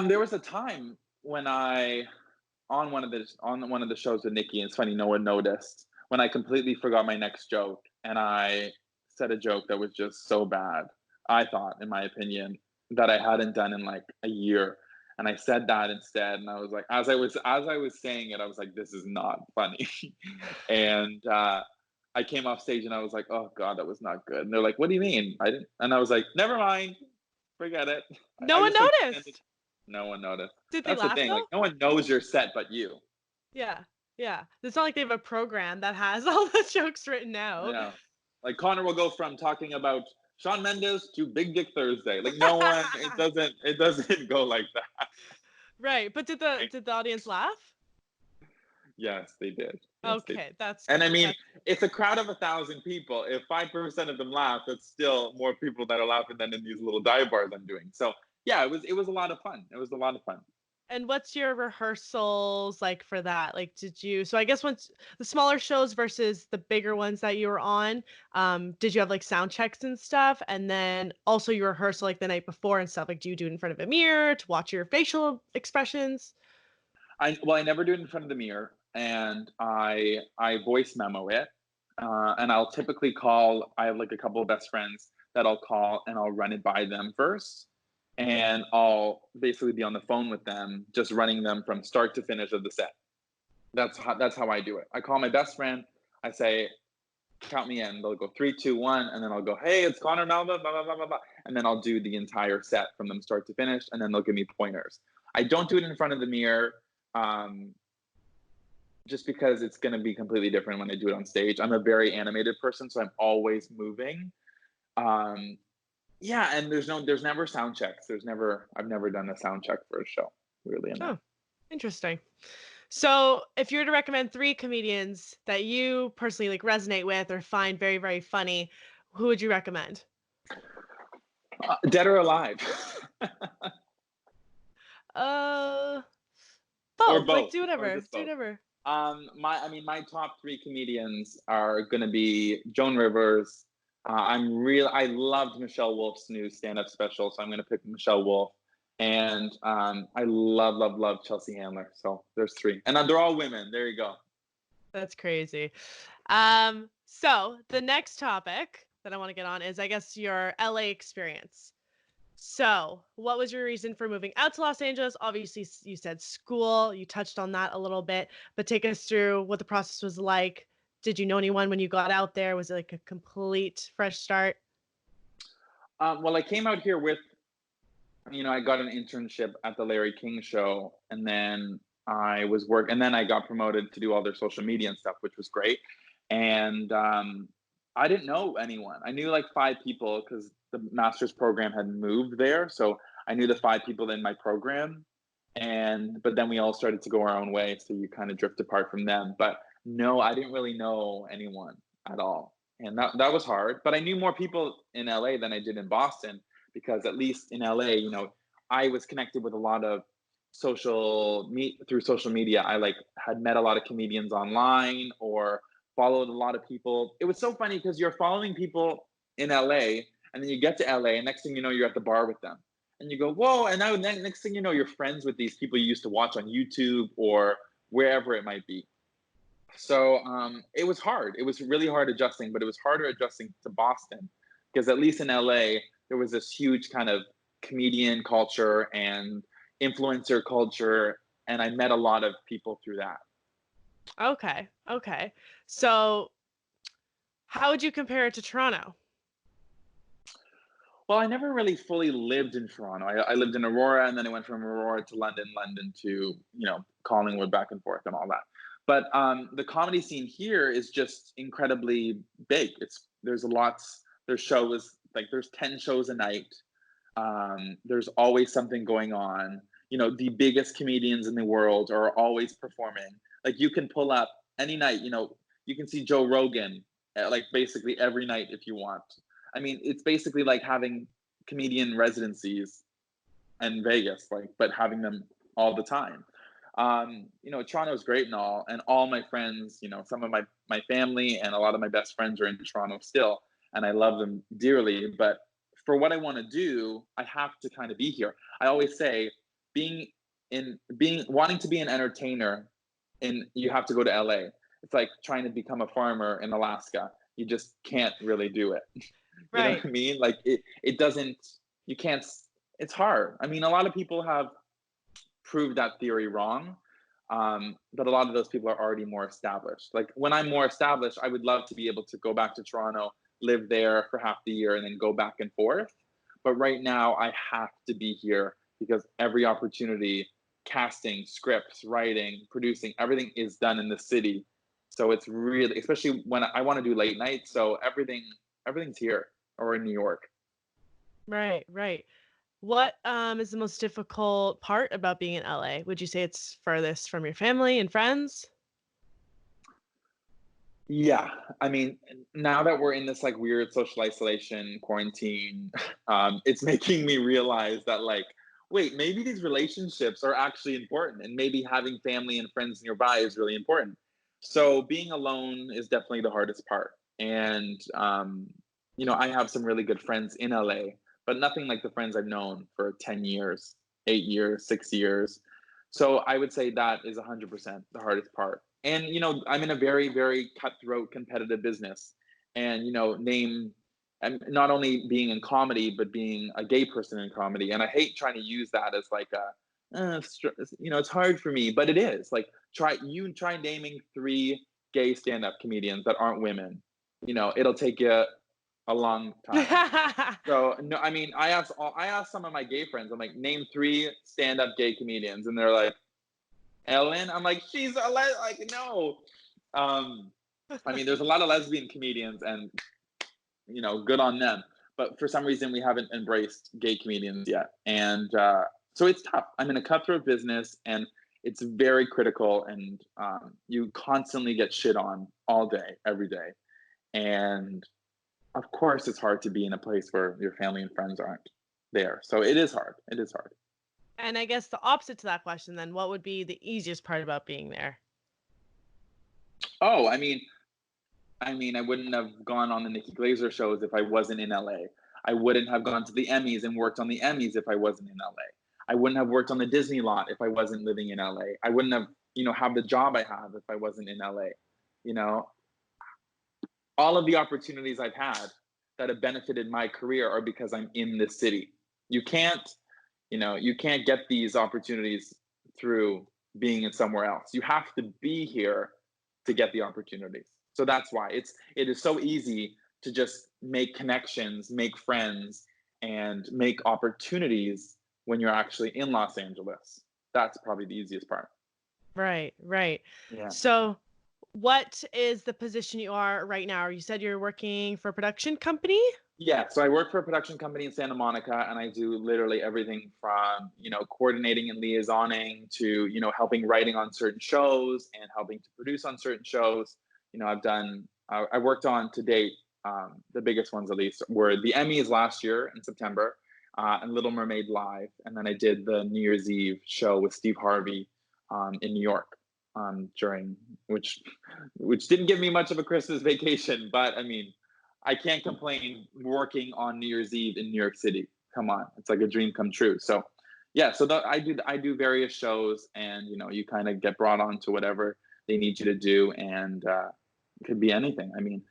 There was a time when I on one of the shows with Nikki, and it's funny, no one noticed, when I completely forgot my next joke, and I said a joke that was just so bad. I thought, in my opinion, that I hadn't done in like a year, and I said that instead. And I was like, as I was saying it, I was like, this is not funny, and I came off stage and I was like, oh God, that was not good. And they're like, what do you mean? I didn't. And I was like, never mind, forget it. No I one just like pretended. noticed. No one noticed. Did they That's the laugh thing. Like, though? no one knows your set but you. Yeah. Yeah. It's not like they have a program that has all the jokes written out. Yeah. Like, Connor will go from talking about Shawn Mendes to Big Dick Thursday. Like, no one, it doesn't go like that. Right. But Right? did the audience laugh? Yes, they did. Yes, they did. Okay, that's And I good. mean, That's it's a crowd of 1,000 people. If 5% of them laugh, that's still more people that are laughing than in these little dive bars I'm doing. So yeah, it was a lot of fun. It was a lot of fun. And what's your rehearsals like for that? Like, so I guess once the smaller shows versus the bigger ones that you were on, did you have like sound checks and stuff? And then also your rehearsal like the night before and stuff. Like, do you do it in front of a mirror to watch your facial expressions? I never do it in front of the mirror, and I voice memo it, and I'll typically call. I have like a couple of best friends that I'll call, and I'll run it by them first, and I'll basically be on the phone with them, just running them from start to finish of the set. That's how I do it. I call my best friend. I say, count me in. They'll go 3, 2, 1, and then I'll go, hey, it's Connor Malbeuf, blah blah blah blah blah, and then I'll do the entire set from them start to finish, and then they'll give me pointers. I don't do it in front of the mirror, um, just because it's going to be completely different when I do it on stage. I'm a very animated person, so I'm always moving. Um, yeah, and there's never sound checks. I've never done a sound check for a show, weirdly enough. Oh, interesting. So, if you were to recommend three comedians that you personally like resonate with or find very, very funny, who would you recommend? Dead or alive, Uh, or both. Like, both, do or whatever. just Do both. whatever. My top three comedians are gonna be Joan Rivers. I loved Michelle Wolf's new stand-up special, so I'm gonna pick Michelle Wolf. And I love, love, love Chelsea Handler. So there's three, and they're all women. There you go. That's crazy. So the next topic that I want to get on is, I guess, your LA experience. So, what was your reason for moving out to Los Angeles? Obviously, you said school. You touched on that a little bit, but take us through what the process was like. Did you know anyone when you got out there? Was it like a complete fresh start? Well, I came out here with, I got an internship at the Larry King Show, and then and then I got promoted to do all their social media and stuff, which was great. And I didn't know anyone. I knew like five people because the master's program had moved there, so I knew the five people in my program. And but then we all started to go our own way, so you kind of drift apart from them. But no, I didn't really know anyone at all, and that was hard. But I knew more people in LA than I did in Boston, because at least in LA, I was connected with a lot of through social media. I like had met a lot of comedians online or followed a lot of people. It was so funny because you're following people in LA, and then you get to LA, and next thing you know, you're at the bar with them, and you go, whoa! And now next thing you know, you're friends with these people you used to watch on YouTube or wherever it might be. So it was hard. It was really hard adjusting, but it was harder adjusting to Boston because at least in LA there was this huge kind of comedian culture and influencer culture, and I met a lot of people through that. Okay. Okay. So, how would you compare it to Toronto? Well, I never really fully lived in Toronto. I lived in Aurora, and then I went from Aurora to London, London to Collingwood, back and forth, and all that. But the comedy scene here is just incredibly big. There's lots. There's shows, like there's 10 shows a night. There's always something going on. The biggest comedians in the world are always performing. Like you can pull up any night. You can see Joe Rogan like basically every night if you want. I mean, it's basically like having comedian residencies in Vegas, like, but having them all the time. Toronto is great and all my friends, some of my family and a lot of my best friends are in Toronto still, and I love them dearly. But for what I want to do, I have to kind of be here. I always say, wanting to be an entertainer, and you have to go to LA. It's like trying to become a farmer in Alaska. You just can't really do it. You know what Right. I mean? Like it doesn't, you can't, it's hard. I mean, a lot of people have proved that theory wrong. But a lot of those people are already more established. Like when I'm more established, I would love to be able to go back to Toronto, live there for half the year, and then go back and forth. But right now, I have to be here because every opportunity, casting, scripts, writing, producing, everything is done in the city. So it's really, especially when I want to do late night. So everything's here or in New York. Right. Right. What is the most difficult part about being in LA? Would you say it's furthest from your family and friends? Yeah, I mean, now that we're in this like weird social isolation quarantine, it's making me realize that like wait, maybe these relationships are actually important, and maybe having family and friends nearby is really important. So being alone is definitely the hardest part. And I have some really good friends in LA, but nothing like the friends I've known for 10 years, 8 years, 6 years. So I would say that is 100% the hardest part. And I'm in a very, very cutthroat, competitive business, and name and not only being in comedy, but being a gay person in comedy. And I hate trying to use that as like it's hard for me, but it is. Like, try naming three gay stand-up comedians that aren't women. It'll take you a long time. So no, I mean, I asked some of my gay friends. I'm like, name three stand-up gay comedians, and they're like, Ellen. I'm like, she's like, no. I mean, there's a lot of lesbian comedians, and good on them. But for some reason, we haven't embraced gay comedians yet, and so it's tough. I'm in a cutthroat business, and it's very critical, and you constantly get shit on all day, every day, and of course, it's hard to be in a place where your family and friends aren't there. So it is hard. It is hard. And I guess the opposite to that question, then, what would be the easiest part about being there? Oh, I wouldn't have gone on the Nikki Glaser shows if I wasn't in LA. I wouldn't have gone to the Emmys and worked on the Emmys if I wasn't in LA. I wouldn't have worked on the Disney lot if I wasn't living in LA. I wouldn't have, have the job I have if I wasn't in LA. You know, all of the opportunities I've had that have benefited my career are because I'm in this city. You can't, you can't get these opportunities through being in somewhere else. You have to be here to get the opportunities. So that's why it is so easy to just make connections, make friends, and make opportunities when you're actually in Los Angeles. That's probably the easiest part. Right, right. Yeah. So what is the position you are right now? You said you're working for a production company? Yeah, so I work for a production company in Santa Monica, and I do literally everything from, coordinating and liaisoning to, helping writing on certain shows and helping to produce on certain shows. I worked on to date, the biggest ones at least, were the Emmys last year in September, and Little Mermaid Live. And then I did the New Year's Eve show with Steve Harvey in New York during, which didn't give me much of a Christmas vacation, but I mean, I can't complain working on New Year's Eve in New York City. Come on, it's like a dream come true. So, yeah, so I do various shows, and you kind of get brought on to whatever they need you to do, and it could be anything. I mean,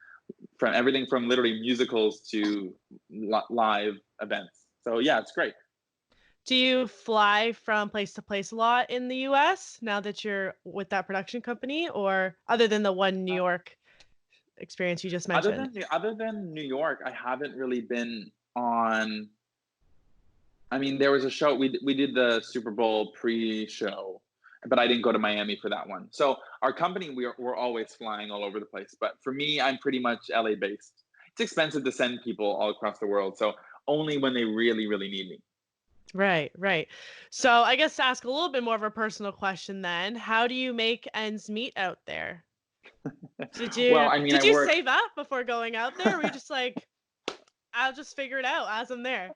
from everything from literally musicals to live events. So yeah, it's great. Do you fly from place to place a lot in the US now that you're with that production company, or other than the one New York experience you just mentioned? Other than New York, I haven't really been on. I mean, there was a show we did the Super Bowl pre-show, but I didn't go to Miami for that one. So our company, we're always flying all over the place. But for me, I'm pretty much LA based. It's expensive to send people all across the world, so only when they really, really need me. Right, right. So I guess to ask a little bit more of a personal question then, how do you make ends meet out there? Did Well, you I mean, I did you work. save up before going out there? Or were you just like, I'll just figure it out as I'm there?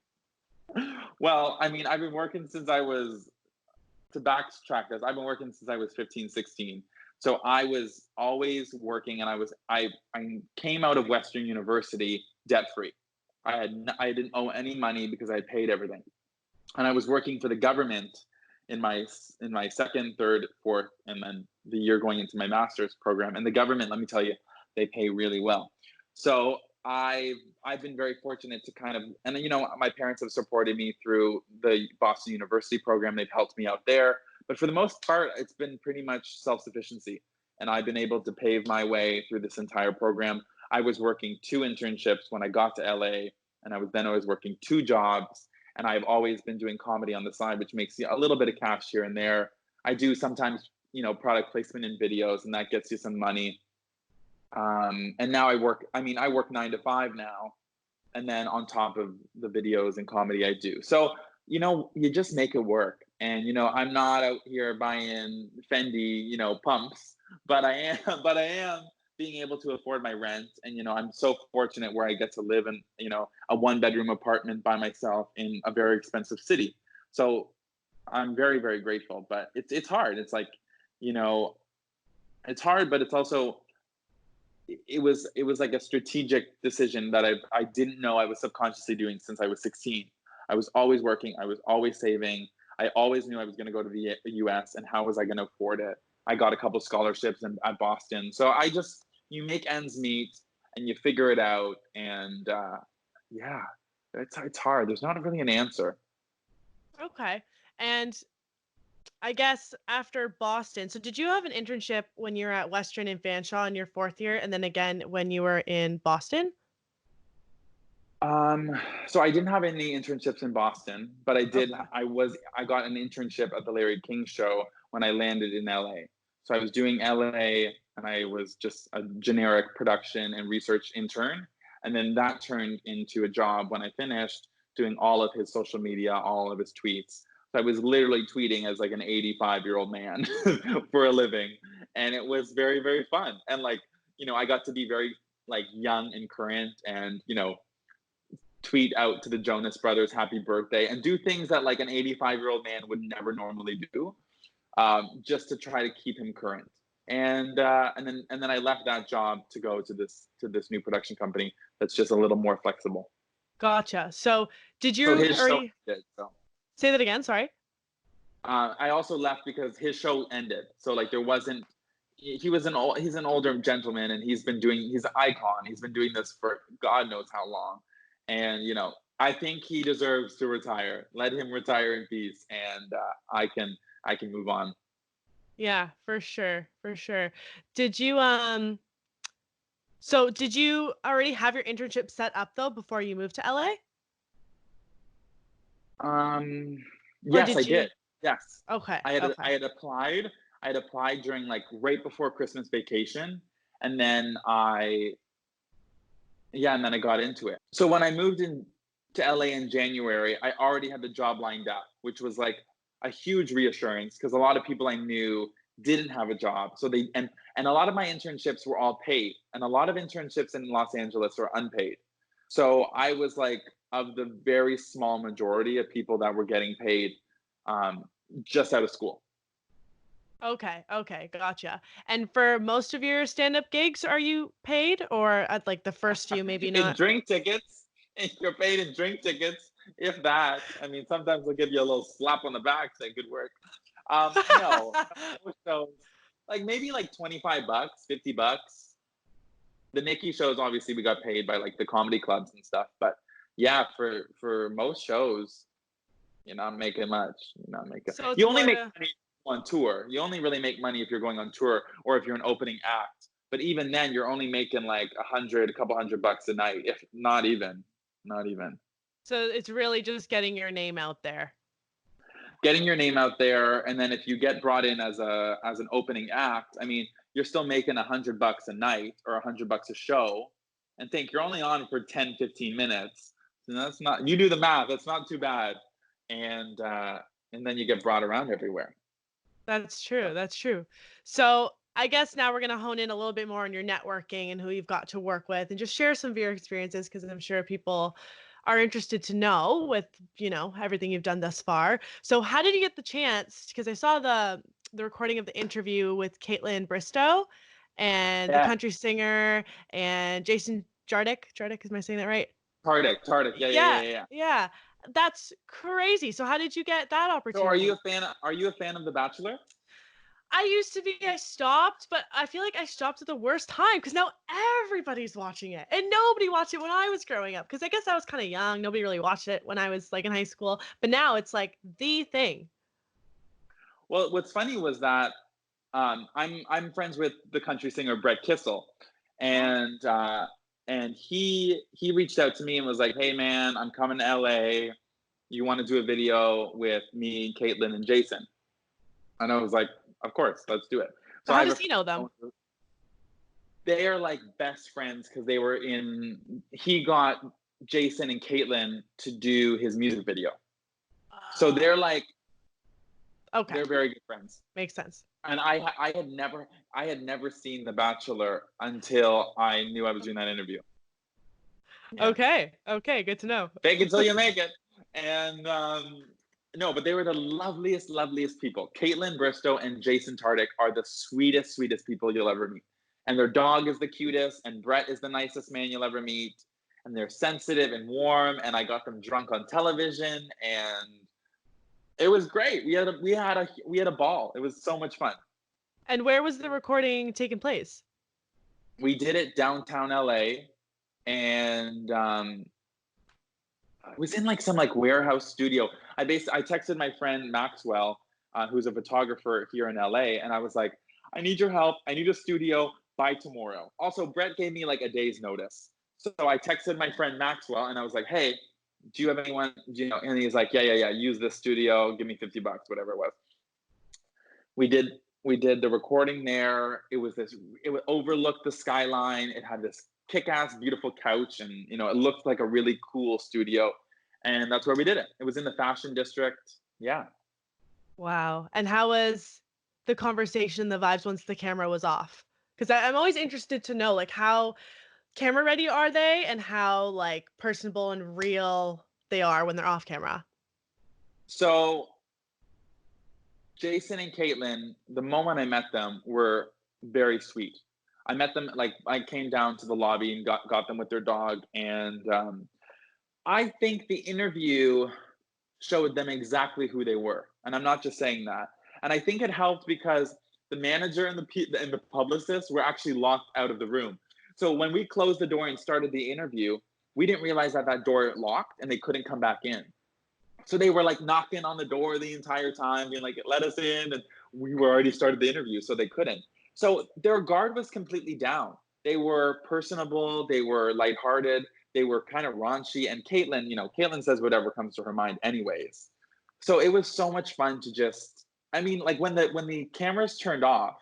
Well, I mean, I've been working since I was, to backtrack this, I've been working since I was 15, 16. So I was always working, and I came out of Western University debt free. I didn't owe any money because I had paid everything, and I was working for the government in my second, third, fourth, and then the year going into my master's program. And the government, let me tell you, they pay really well. So I've been very fortunate to kind of, and my parents have supported me through the Boston University program. They've helped me out there, but for the most part, it's been pretty much self-sufficiency, and I've been able to pave my way through this entire program. I was working 2 internships when I got to LA, and I was working 2 jobs, and I've always been doing comedy on the side, which makes you a little bit of cash here and there. I do sometimes, product placement in videos, and that gets you some money. And now I work 9 to 5 now, and then on top of the videos and comedy I do. So, you just make it work. And, I'm not out here buying Fendi, pumps, but I am, but I am being able to afford my rent. And, I'm so fortunate where I get to live in, a 1-bedroom apartment by myself in a very expensive city. So I'm very, very grateful, but it's hard. It's like, you know, it's hard, but it's also it was like a strategic decision that I didn't know I was subconsciously doing since I was 16. I was always working, I was always saving. I always knew I was going to go to the US, and how was I going to afford it? I got a couple scholarships at Boston. So I just you make ends meet and you figure it out, and yeah, it's hard. There's not really an answer. Okay. And I guess after Boston, so did you have an internship when you were at Western and Fanshawe in your fourth year, and then again when you were in Boston? Um, so I didn't have any internships in Boston, but Okay. I got an internship at the Larry King Show when I landed in LA. So I was doing LA, and I was just a generic production and research intern. And then that turned into a job when I finished doing all of his social media, all of his tweets. So I was literally tweeting as like an 85-year-old man for a living. And it was very, very fun. And like, I got to be very like young and current, and tweet out to the Jonas Brothers happy birthday and do things that like an 85-year-old man would never normally do, just to try to keep him current. And then I left that job to go to this new production company that's just a little more flexible. Gotcha. So did So you his show already ended. So say that again? Sorry. I also left because his show ended. So like there wasn't. He's an older gentleman, and he's an icon. He's been doing this for God knows how long, and I think he deserves to retire. Let him retire in peace, and I can move on. Yeah, for sure. For sure. Did you so did you already have your internship set up though before you moved to LA? Um, Or yes, I did you did. Yes, Okay, I had okay. I had applied. I had applied during like right before Christmas vacation, and then I got into it. So when I moved in to LA in January, I already had the job lined up, which was like a huge reassurance because a lot of people I knew didn't have a job. So and a lot of my internships were all paid, and a lot of internships in Los Angeles are unpaid. So I was like of the very small majority of people that were getting paid, um, just out of school. Okay, okay, gotcha. And for most of your stand-up gigs, are you paid or at like the first few maybe In not? drink tickets, you're paid in drink tickets, if that. I mean, sometimes they'll give you a little slap on the back, say good work. No, most shows, like maybe like $25, $50. The Nikki shows, obviously, we got paid by like the comedy clubs and stuff, but yeah, for most shows, you're not making much. You're not making. So it's You only more make to money on tour. You only really make money if you're going on tour or if you're an opening act. But even then, you're only making like a couple $100 a night, if not even, not even. so it's really just getting your name out there. Getting your name out there, and then if you get brought in as an opening act, I mean, you're still making $100 a night or $100 a show, and think you're only on for 10, 15 minutes. So that's not. You do the math. That's not too bad, and then you get brought around everywhere. That's true. That's true. So I guess now we're gonna hone in a little bit more on your networking and who you've got to work with, and just share some of your experiences because I'm sure people are interested to know with everything you've done thus far. So how did you get the chance? Because I saw the recording of the interview with Caitlin Bristow and the Yeah, country singer and Jason Jardick. Jardick, am I saying that right? Tardik. Yeah, yeah, Yeah, yeah, yeah. yeah. That's crazy. So how did you get that So, are you a opportunity? fan? Are you a fan of The Bachelor? I used to be, I stopped, but I feel like I stopped at the worst time because now everybody's watching it. And nobody watched it when I was growing up because I guess I was kind of young. Nobody really watched it when I was like in high school. But now it's like the thing. Well, what's funny was that I'm friends with the country singer Brett Kissel, Oh, and he reached out to me and was like, "Hey man, I'm coming to LA. You want to do a video with me, Caitlin, and Jason?" And I was like, "Of course, let's do it." so So I how have does he know them? they are like best friends because they were in. He got Jason and Caitlin to do his music video, so Oh, okay. they're very good friends. Makes sense. And I had never seen The Bachelor until I knew I was doing that interview. Yeah, Okay. Okay. Good to know. fake it till you make it. And No, but they were the loveliest people. Caitlin Bristow and Jason Tardik are the sweetest people you'll ever meet. And their dog is the cutest, and Brett is the nicest man you'll ever meet. And they're sensitive and warm, and I got them drunk on television, and it was great. We had a ball. It was so much fun. And where was the recording taking place? We did it downtown LA, and it was in like some like warehouse studio. I texted my friend Maxwell, who's a photographer here in LA, and I was like, I need your help. I need a studio by tomorrow. Also, Brett gave me like a day's notice. So I texted my friend Maxwell, and I was like, hey, do you have anyone, you know? And he's like, yeah, use this studio, give me $50, whatever it was. We did the recording there. It would overlook the skyline. It had this kick-ass beautiful couch, and you know, it looked like a really cool studio, and that's where we did it. It was in the fashion district. Yeah. Wow. And how was the conversation, the vibes once the camera was off? Because I'm always interested to know, like, how camera ready are they and how like personable and real they are when they're off camera. So Jason and Caitlin, the moment I met them, were very sweet. I met them, like, I came down to the lobby and got them with their dog, and I think the interview showed them exactly who they were, and I'm not just saying that. And I think it helped because the manager and the publicist were actually locked out of the room. So when we closed the door and started the interview, we didn't realize that door locked and they couldn't come back in. So they were like knocking on the door the entire time, being like, let us in. And we were already started the interview, so they couldn't. So their guard was completely down. They were personable, they were lighthearted, they were kind of raunchy. And Caitlin, you know, Caitlin says whatever comes to her mind anyways. So it was so much fun to just, I mean, like when the cameras turned off,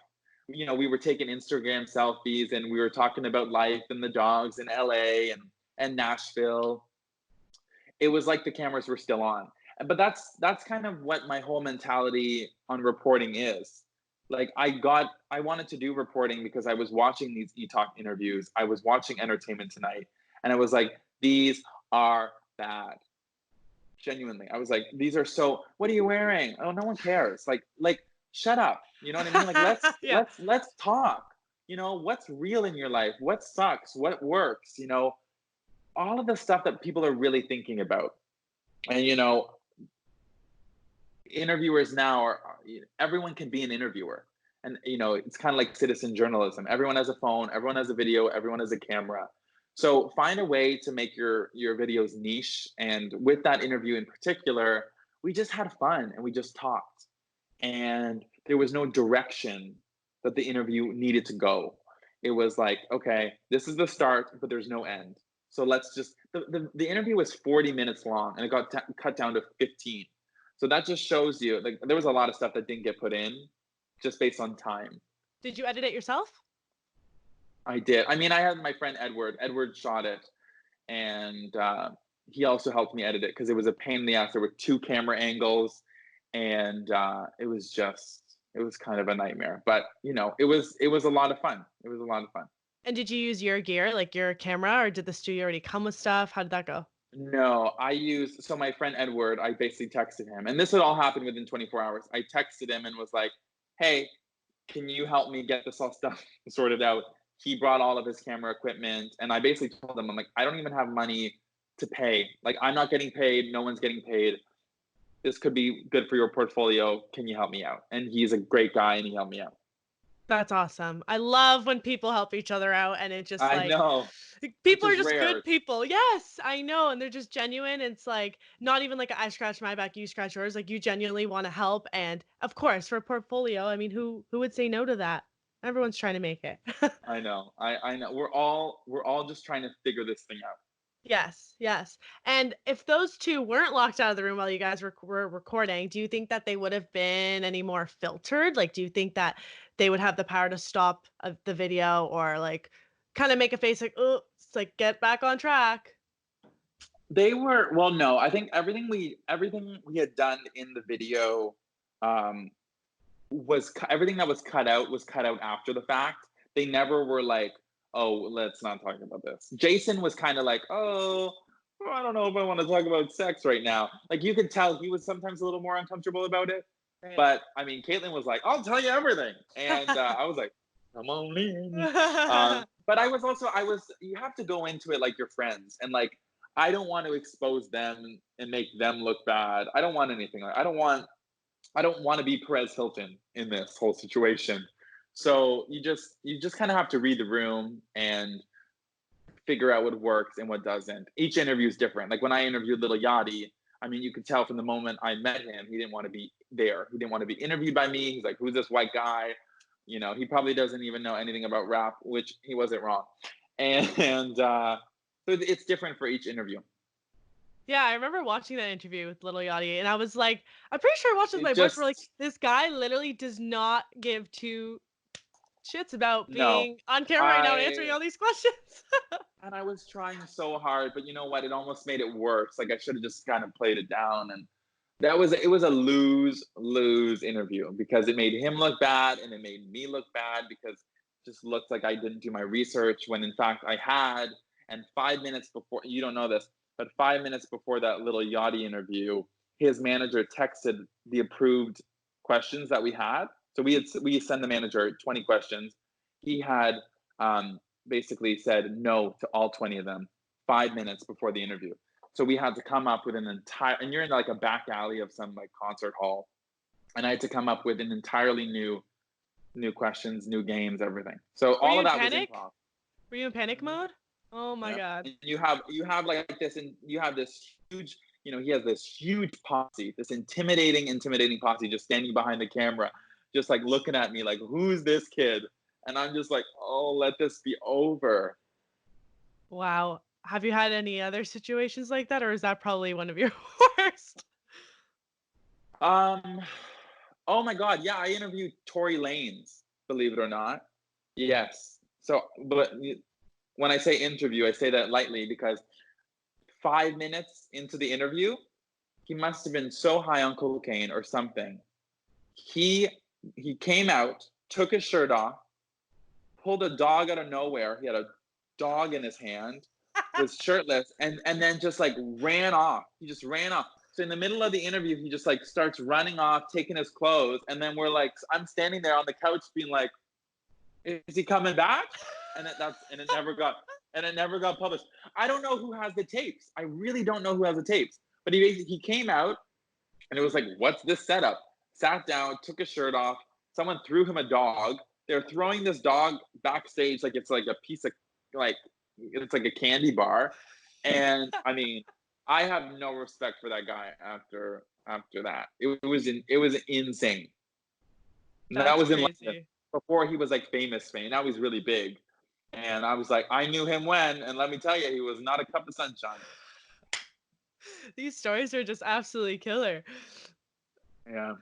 you know, we were taking Instagram selfies and we were talking about life and the dogs in LA and Nashville. It was like the cameras were still on. But that's kind of what my whole mentality on reporting is. Like I wanted to do reporting because I was watching these E.18 interviews. I was watching Entertainment Tonight, and I was like, these are bad. Genuinely. I was like, these are so, what are you wearing? Oh, no one cares. Like shut up. You know what I mean? Like let's talk. You know, what's real in your life? What sucks? What works? You know, all of the stuff that people are really thinking about. And you know, interviewers now are everyone can be an interviewer. And you know, it's kind of like citizen journalism. Everyone has a phone, everyone has a video, everyone has a camera. So find a way to make your videos niche. And with that interview in particular, we just had fun and we just talked. And there was no direction that the interview needed to go. It was like, okay, this is the start, but there's no end. So let's just, the interview was 40 minutes long and it got cut down to 15. So that just shows you, like, there was a lot of stuff that didn't get put in just based on time. Did you edit it yourself? I did. I mean, I had my friend Edward. Edward shot it, and he also helped me edit it because it was a pain in the ass. There were 2 camera angles, and it was kind of a nightmare. But you know, it was a lot of fun. It was a lot of fun. And did you use your gear, like your camera, or did the studio already come with stuff? How did that go? No, so my friend Edward, I basically texted him, and this had all happened within 24 hours. I texted him and was like, hey, can you help me get this all stuff sorted out? He brought all of his camera equipment, and I basically told him, I'm like, I don't even have money to pay. Like, I'm not getting paid. No one's getting paid. This could be good for your portfolio. Can you help me out? And he's a great guy, and he helped me out. That's awesome. I love when people help each other out, and it just I know. People are just rare. good people. Yes, I know. And they're just genuine. It's like not even like I scratch my back, you scratch yours. Like you genuinely want to help. And of course, for a portfolio, I mean, who would say no to that? Everyone's trying to make it. I know. I know. We're all just trying to figure this thing out. Yes. And if those 2 weren't locked out of the room while you guys were recording, do you think that they would have been any more filtered? Like, do you think that they would have the power to stop the video or like kind of make a face like, oh, it's like get back on track? They were, well, no, I think everything we had done in the video was everything that was cut out after the fact. They never were like, oh, let's not talk about this. Jason was kind of like, oh, I don't know if I want to talk about sex right now. Like you could tell he was sometimes a little more uncomfortable about it. Right. But I mean, Caitlin was like, I'll tell you everything. And I was like, come on in. But you have to go into it like your friends. And like, I don't want to expose them and make them look bad. I don't want anything. I don't want to be Perez Hilton in this whole situation. So you just kind of have to read the room and figure out what works and what doesn't. Each interview is different. Like when I interviewed little Yachty, I mean, you could tell from the moment I met him, he didn't want to be there. He didn't want to be interviewed by me. He's like, who's this white guy? You know, he probably doesn't even know anything about rap, which he wasn't wrong. So it's different for each interview. Yeah, I remember watching that interview with Little Yachty, and I was like, I'm pretty sure I watched it with It my boyfriend. We're like, just, this guy literally does not give two shits about no, being on camera right now and answering I, all these questions. and I was trying so hard, but you know what? It almost made it worse. Like I should have just kind of played it down. And it was a lose interview because it made him look bad and it made me look bad because it just looked like I didn't do my research when in fact I had. And 5 minutes before, you don't know this, but 5 minutes before that little Yachty interview, his manager texted the approved questions that we had. So we send the manager 20 questions. He had basically said no to all 20 of them 5 minutes before the interview. So we had to come up with an entire, and you're in like a back alley of some like concert hall, and I had to come up with an entirely new questions, new games, everything. So Were all you of in that was panic? improv. Were you in panic mode? Oh my Yeah, god. and you have like this, and you have this huge, you know, he has this huge posse, this intimidating posse, just standing behind the camera, just like looking at me like, who's this kid? And I'm just like, oh, let this be over. Wow. Have you had any other situations like that, or is that probably one of your worst? Um, oh my God, yeah, I interviewed Tory Lanez, believe it or not. Yes. So, but when I say interview, I say that lightly because 5 minutes into the interview, he must have been so high on cocaine or something. He he came out, took his shirt off, pulled a dog out of nowhere. He had a dog in his hand, was shirtless, and then just like ran off. He just ran off. So in the middle of the interview, he just like starts running off, taking his clothes, and then I'm standing there on the couch, being like, "Is he coming back?" And it never got published. I don't know who has the tapes. I really don't know who has the tapes. But he came out, and it was like, "What's this setup?" Sat down, took his shirt off. Someone threw him a dog. They're throwing this dog backstage like it's like a piece of like it's like a candy bar. And I mean, I have no respect for that guy after that. It was insane. And that That's was in London crazy. before he was like famous fame. Now he's really big. And I was like, I knew him when, and let me tell you, he was not a cup of sunshine. These stories are just absolutely killer. Yeah.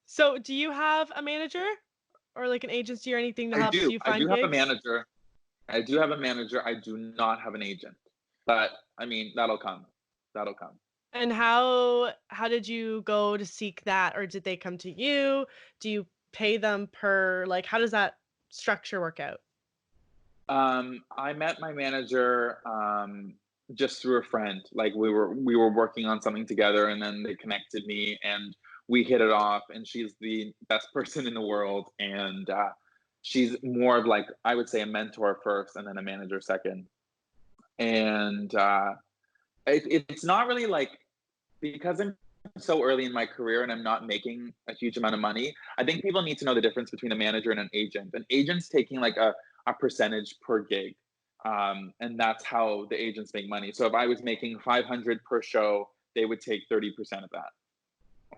So, do you have a manager or like an agency or anything that I helps do. you I find do have a gigs? manager. I do have a manager. I do not have an agent. But I mean, that'll come. That'll come. And how did you go to seek that, or did they come to you? Do you pay them per, like, how does that structure work out? I met my manager just through a friend. Like we were working on something together, and then they connected me, and we hit it off. And she's the best person in the world, and she's more of like I would say a mentor first, and then a manager second. And it's not really like because I'm so early in my career and I'm not making a huge amount of money. I think people need to know the difference between a manager and an agent. An agent's taking like a percentage per gig. And that's how the agents make money. So if I was making 500 per show, they would take 30% of that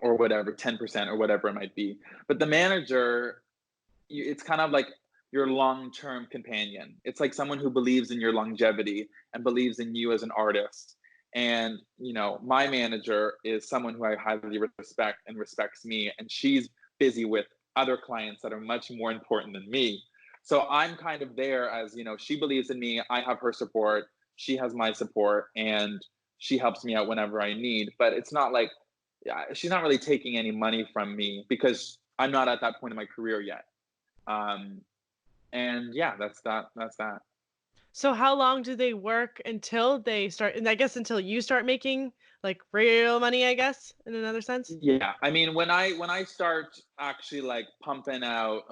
or whatever, 10% or whatever it might be. But the manager, it's kind of like your long-term companion. It's like someone who believes in your longevity and believes in you as an artist. And you know, my manager is someone who I highly respect and respects me, and she's busy with other clients that are much more important than me. So I'm kind of there as, you know, she believes in me, I have her support, she has my support, and she helps me out whenever I need. But it's not like, yeah, she's not really taking any money from me because I'm not at that point in my career yet. Um, and yeah, that's that. That's that. So how long do they work until they start, and I guess until you start making like real money, I guess, in another sense? Yeah, I mean, when I start actually like pumping out,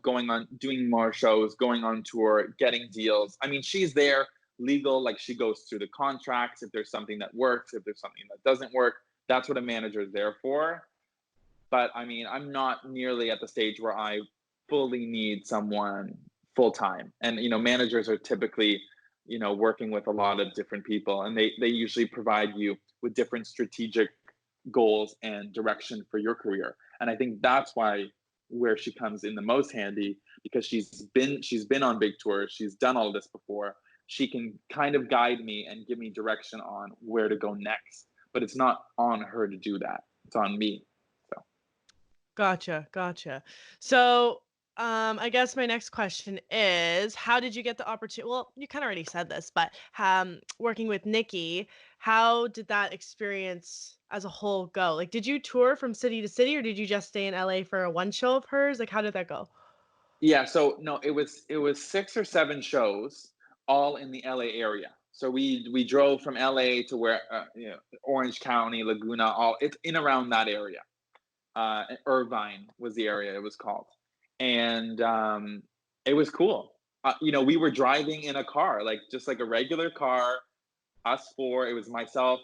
going on, doing more shows, going on tour, getting deals. I mean, she's there, legal, like she goes through the contracts. If there's something that works, if there's something that doesn't work, that's what a manager is there for. But I mean, I'm not nearly at the stage where I fully need someone full time. And managers are typically, working with a lot of different people, and they usually provide you with different strategic goals and direction for your career. And I think that's why where she comes in the most handy, because she's been on big tours, she's done all this before. She can kind of guide me and give me direction on where to go next. But it's not on her to do that. It's on me. So Gotcha, gotcha. So, I guess my next question is, how did you get the opportunity? Well, you kind of already said this, but working with Nikki, how did that experience as a whole go? Like, did you tour from city to city, or did you just stay in LA for a one show of hers? Like, how did that go? yeah, so no, it was 6 or 7 shows, all in the LA area. So we drove from LA to where Orange County, Laguna, all it's in around that area. Irvine was the area it was called, and it was cool. We were driving in a car, like just like a regular car. Us four. It was myself,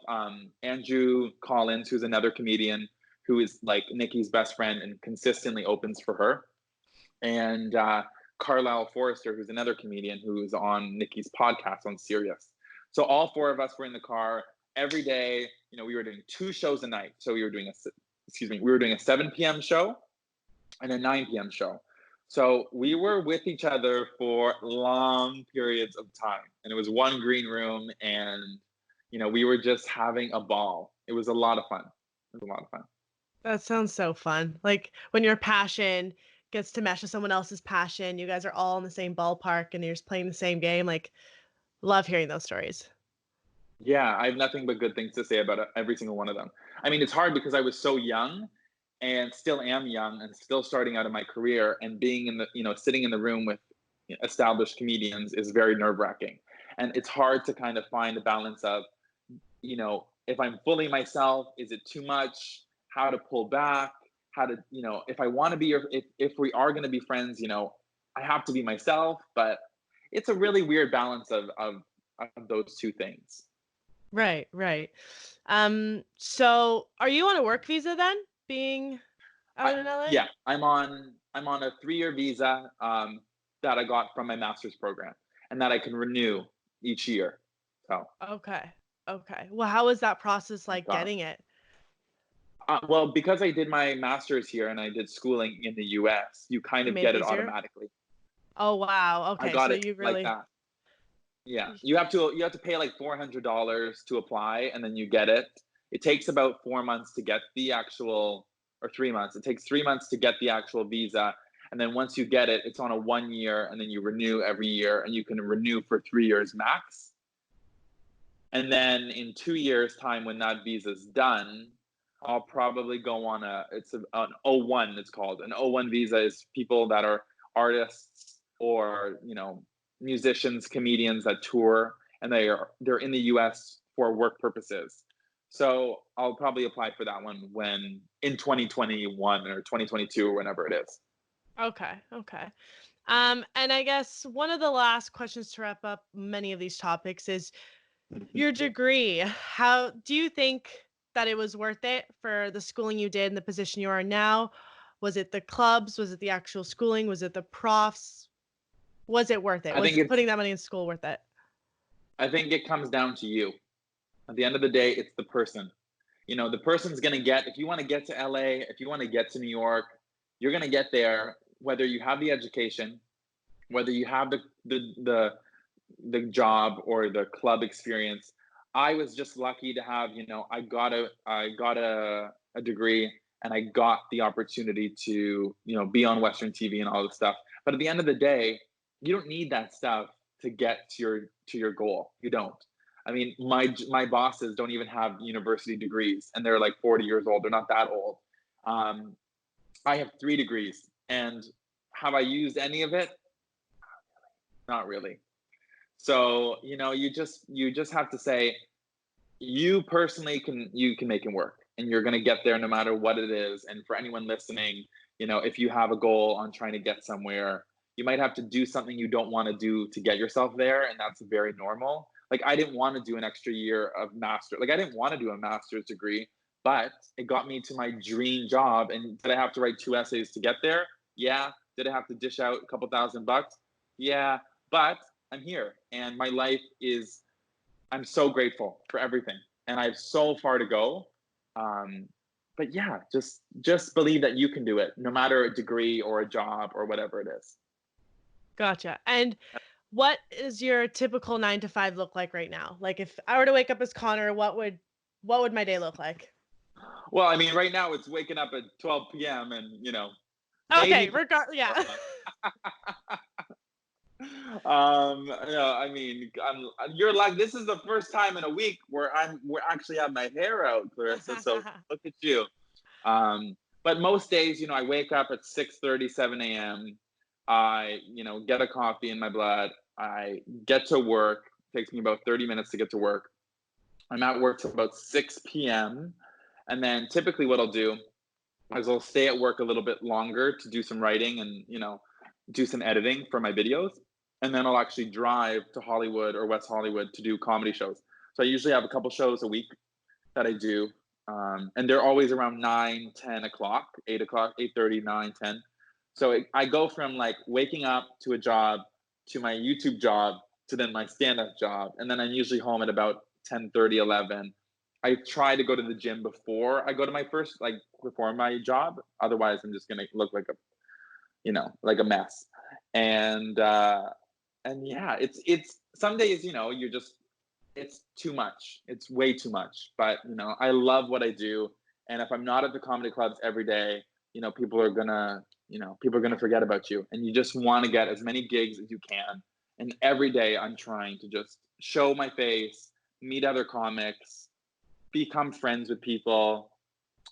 Andrew Collins, who's another comedian who is like Nikki's best friend and consistently opens for her, and Carlisle Forrester, who's another comedian who's on Nikki's podcast on Sirius. So all four of us were in the car every day. We were doing 2 shows a night. So we were doing a 7 p.m. show and a 9 p.m. show. So we were with each other for long periods of time, and it was one green room, and we were just having a ball. It was a lot of fun. It was a lot of fun. That sounds so fun. Like when your passion gets to mesh with someone else's passion, you guys are all in the same ballpark and you're just playing the same game. Like, love hearing those stories. Yeah, I have nothing but good things to say about every single one of them. I mean, it's hard because I was so young and still am young and still starting out in my career, and being in sitting in the room with established comedians is very nerve-wracking. And it's hard to kind of find a balance of, if I'm fully myself, is it too much? How to pull back? How to, if I want to be if we are going to be friends, I have to be myself, but it's a really weird balance of those two things. Right, right. So are you on a work visa then, being I, out in LA? yeah, I'm on a 3-year visa, that I got from my master's program, and that I can renew each year. So Okay. Okay. Well, how was that process thank like God. getting it? Well, because I did my master's here and I did schooling in the U.S., you kind It of made it get it easier? automatically. Oh, wow. I Okay. got So it you like really that. Yeah, you have to pay like $400 to apply, and then you get it. It takes about 4 months to get the actual, or 3 months. It takes 3 months to get the actual visa, and then once you get it, it's on a 1 year, and then you renew every year, and you can renew for 3 years max. And then in 2 years' time, when that visa's done, I'll probably go on an O1. It's called an O1 visa. Is people that are artists or musicians, comedians that tour, and they're in the U.S. for work purposes. So I'll probably apply for that one when in 2021 or 2022 or whenever it is. okay, okay. And I guess one of the last questions to wrap up many of these topics is your degree. How do you think that it was worth it for the schooling you did and the position you are now? Was it the clubs? Was it the actual schooling? Was it the profs? Was it worth it? I think Was it's putting that money in school worth it? I think it comes down to you. At the end of the day, it's the person. The person's going to get, if you want to get to LA, if you want to get to New York, you're going to get there whether you have the education, whether you have the job or the club experience. I was just lucky to have, I got a degree, and I got the opportunity to, be on Western TV and all this stuff. But at the end of the day, you don't need that stuff to get to your goal. You don't. I mean, my bosses don't even have university degrees, and they're like 40 years old. They're not that old. Um, I have 3 degrees, and have I used any of it? Not really. So, you just have to say, you personally you can make it work, and you're going to get there no matter what it is. And for anyone listening, if you have a goal on trying to get somewhere, you might have to do something you don't want to do to get yourself there, and that's very normal. Like, I didn't want to do an extra year of master. Like, I didn't want to do a master's degree, but it got me to my dream job. And did I have to write 2 essays to get there? Yeah. Did I have to dish out a couple $1,000? Yeah. But I'm here, and my life is, I'm so grateful for everything, and I have so far to go. But yeah, just believe that you can do it, no matter a degree or a job or whatever it is. Gotcha. And what is your typical 9 to 5 look like right now? Like, if I were to wake up as Connor, what would my day look like? Well, I mean, right now it's waking up at 12 p.m. and Okay, maybe. yeah. I mean, you're like, this is the first time in a week where we're actually have my hair out, Clarissa. So look at you. But most days, I wake up at 6:30, 7 a.m. I, get a coffee in my blood. I get to work. It takes me about 30 minutes to get to work. I'm at work till about 6 p.m. And then typically what I'll do is I'll stay at work a little bit longer to do some writing and, do some editing for my videos. And then I'll actually drive to Hollywood or West Hollywood to do comedy shows. So I usually have a couple shows a week that I do. And they're always around 9, 10 o'clock, 8 o'clock, 8:30, 9, 10. So I go from like waking up to a job, to my YouTube job, to then my stand-up job. And then I'm usually home at about 10:30, 11. I try to go to the gym before I go to my first, like before my job. Otherwise, I'm just going to look like like a mess. And yeah, it's some days, it's too much. It's way too much. But I love what I do. And if I'm not at the comedy clubs every day, people are gonna forget about you. And you just want to get as many gigs as you can. And every day I'm trying to just show my face, meet other comics, become friends with people,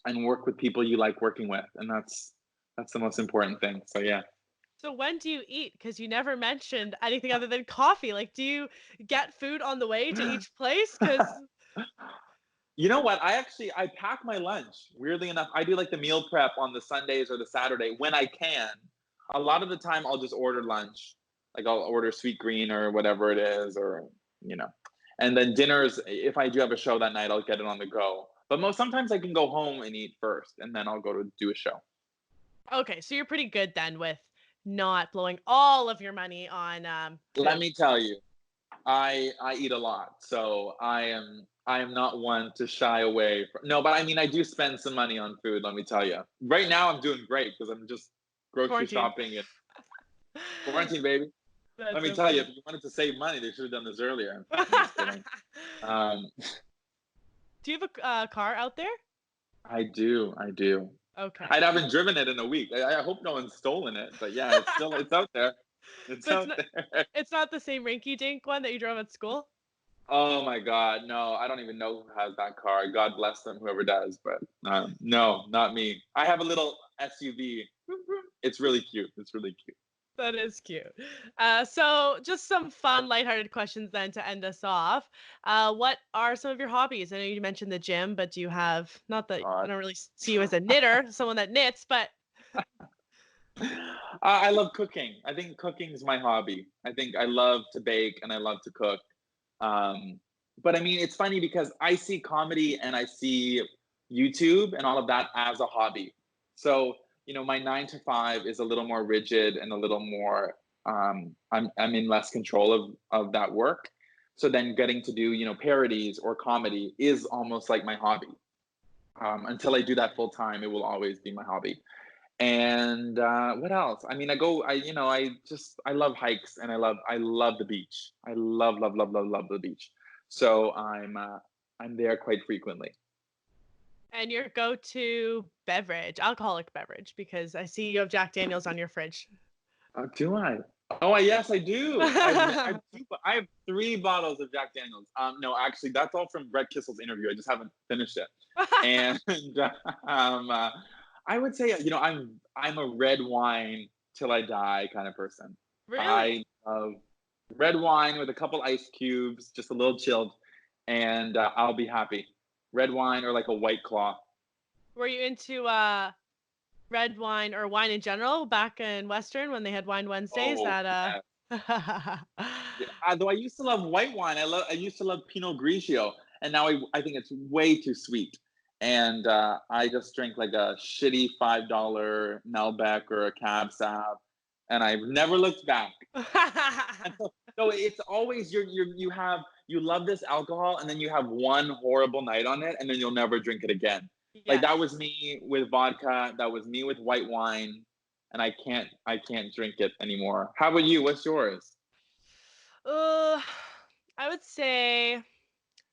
and work with people you like working with. And that's the most important thing. So yeah. So when do you eat? Because you never mentioned anything other than coffee. Like, do you get food on the way to each place? Because You know what? I pack my lunch. Weirdly enough, I do like the meal prep on the Sundays or the Saturday when I can. A lot of the time I'll just order lunch. Like, I'll order sweet green or whatever it is, or and then dinners, if I do have a show that night, I'll get it on the go. But sometimes I can go home and eat first, and then I'll go to do a show. okay, so you're pretty good then with not blowing all of your money on Let food. me tell you, I eat a lot, so I am not one to shy away from. No, but I mean, I do spend some money on food. Let me tell you. Right now, I'm doing great because I'm just grocery Quarantine. shopping and quarantine, baby. That's Let me so tell you, funny. if you wanted to save money, they should have done this earlier. I'm just kidding. Um, Do you have a car out there? I do. Okay. I haven't driven it in a week. I hope no one's stolen it, but yeah, it's out there. It's But out there. it's not the same rinky dink one that you drove at school? Oh my God, no! I don't even know who has that car. God bless them, whoever does. But no, not me. I have a little SUV. It's really cute. It's really cute. That is cute. So just some fun, lighthearted questions then to end us off. What are some of your hobbies? I know you mentioned the gym, but do you have, not that I God. don't really see you as a knitter, someone that knits, but I love cooking. I think cooking is my hobby. I think I love to bake and I love to cook. Um, but I mean, it's funny because I see comedy and I see YouTube and all of that as a hobby. So, my 9 to 5 is a little more rigid and a little more, I'm in less control of that work. So then getting to do, parodies or comedy is almost like my hobby. Until I do that full time, it will always be my hobby. And what else? I mean, I love hikes and I love the beach. I love the beach. So I'm there quite frequently. and your go-to beverage, alcoholic beverage, because I see you have Jack Daniels on your fridge. Do I? Oh, yes, I do. I have 3 bottles of Jack Daniels. No, actually, that's all from Brett Kissel's interview. I just haven't finished it. And I would say, I'm a red wine till I die kind of person. I Really? love Red wine with a couple ice cubes, just a little chilled, and I'll be happy. Red wine or like a White Claw. Were you into red wine or wine in general back in Western when they had Wine Wednesdays Oh, at yeah. Yeah, though I used to love white wine. I used to love Pinot Grigio, and now I think it's way too sweet. And I just drink like a shitty $5 Malbec or a Cab Sav, and I've never looked back. And so it's always you love this alcohol, and then you have one horrible night on it, and then you'll never drink it again. Like that was Yes. me with vodka. That was me with white wine, and I can't drink it anymore. How about you? What's yours? Uh, I would say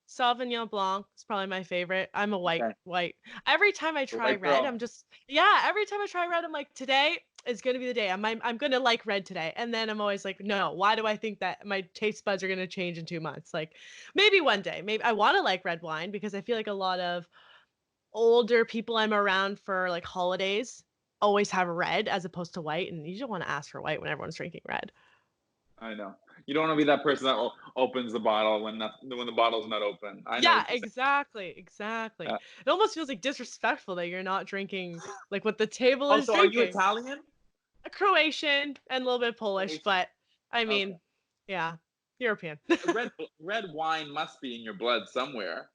Sauvignon Blanc is probably my favorite. I'm a Okay, white. Every time I the try white red, girl. I'm just yeah. Every time I try red, I'm like, today is gonna be the day. I'm gonna like red today, and then I'm always like, no. Why do I think that my taste buds are gonna change in 2 months? Like, maybe one day. Maybe I want to like red wine because I feel like a lot of older people I'm around for like holidays always have red as opposed to white, and you don't want to ask for white when everyone's drinking red. I know. You don't want to be that person that opens the bottle when the bottle's not open. I know Yeah, what you're saying. exactly, exactly. Yeah. It almost feels like disrespectful that you're not drinking like what the table is Also, are you drinking. Italian? A Croatian and a little bit Polish, Croatian. but I Okay. mean, yeah, European. Red wine must be in your blood somewhere.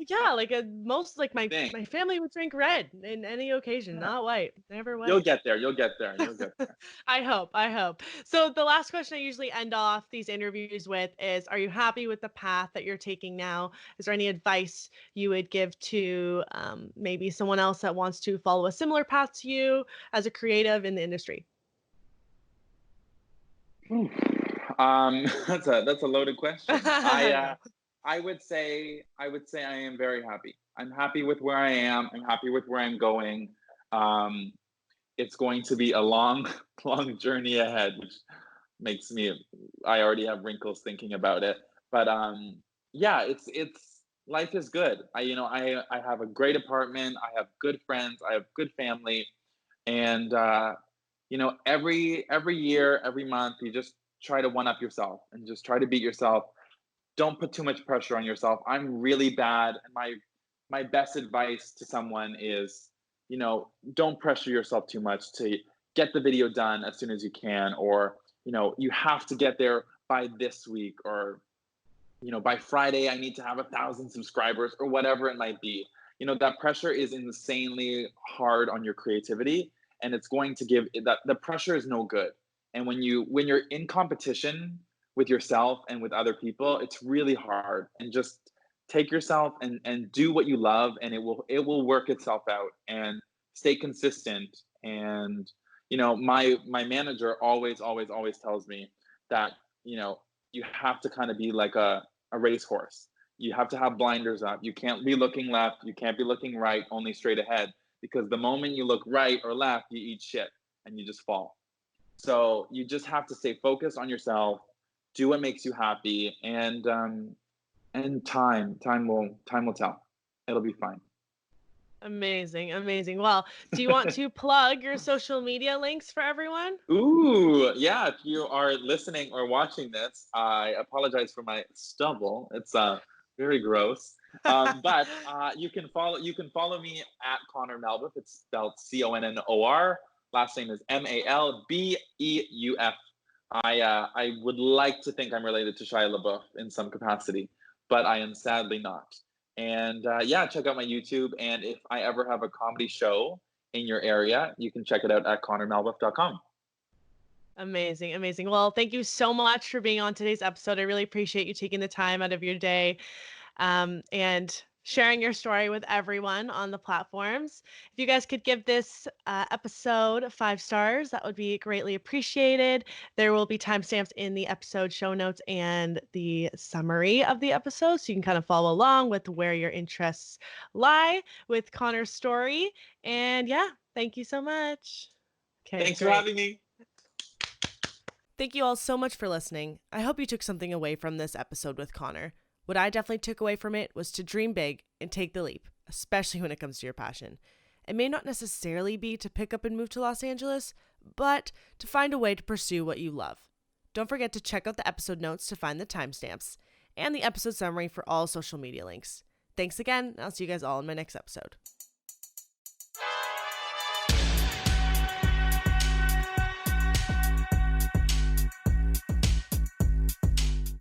Yeah, like most like I my think. my family would drink red in any occasion, Yeah. not white, never You'll white. get there. You'll get there. You'll get there. I hope. I hope. So the last question I usually end off these interviews with is, are you happy with the path that you're taking now? Is there any advice you would give to maybe someone else that wants to follow a similar path to you as a creative in the industry? Whew. That's a loaded question. I know. I would say I am very happy. I'm happy with where I am. I'm happy with where I'm going. Um, it's going to be a long, long journey ahead, which makes me. I already have wrinkles thinking about it. But yeah, it's life is good. I have a great apartment. I have good friends. I have good family, and every year, every month, you just try to one up yourself and just try to beat yourself. Don't put too much pressure on yourself. I'm really bad, and my best advice to someone is, don't pressure yourself too much to get the video done as soon as you can, or you have to get there by this week, or by Friday I need to have 1,000 subscribers, or whatever it might be. That pressure is insanely hard on your creativity, and it's going to give that the pressure is no good. And when you're in competition with yourself and with other people, it's really hard. And just take yourself and do what you love, and it will work itself out. And stay consistent. And my manager always, always, always tells me that you know you have to kind of be like a racehorse. You have to have blinders up. You can't be looking left. You can't be looking right, only straight ahead. Because the moment you look right or left, you eat shit and you just fall. So you just have to stay focused on yourself, do what makes you happy, and time will tell. It'll be fine. Amazing, amazing. Well, do you want to plug your social media links for everyone? Ooh, yeah. If you are listening or watching this, I apologize for my stubble. It's very gross. But you can follow me at Connor Malbeuf. It's spelled Connor. Last name is Malbeuf. I would like to think I'm related to Shia LaBeouf in some capacity, but I am sadly not. And yeah, check out my YouTube. And if I ever have a comedy show in your area, you can check it out at connormalbeuf.com. Amazing, amazing. Well, thank you so much for being on today's episode. I really appreciate you taking the time out of your day and sharing your story with everyone on the platforms. If you guys could give this episode 5 stars, that would be greatly appreciated. There will be timestamps in the episode show notes and the summary of the episode, so you can kind of follow along with where your interests lie with Connor's story. And yeah, thank you so much. Okay, Thanks for great. having me. Thank you all so much for listening. I hope you took something away from this episode with Connor. What I definitely took away from it was to dream big and take the leap, especially when it comes to your passion. It may not necessarily be to pick up and move to Los Angeles, but to find a way to pursue what you love. Don't forget to check out the episode notes to find the timestamps and the episode summary for all social media links. Thanks again, and I'll see you guys all in my next episode.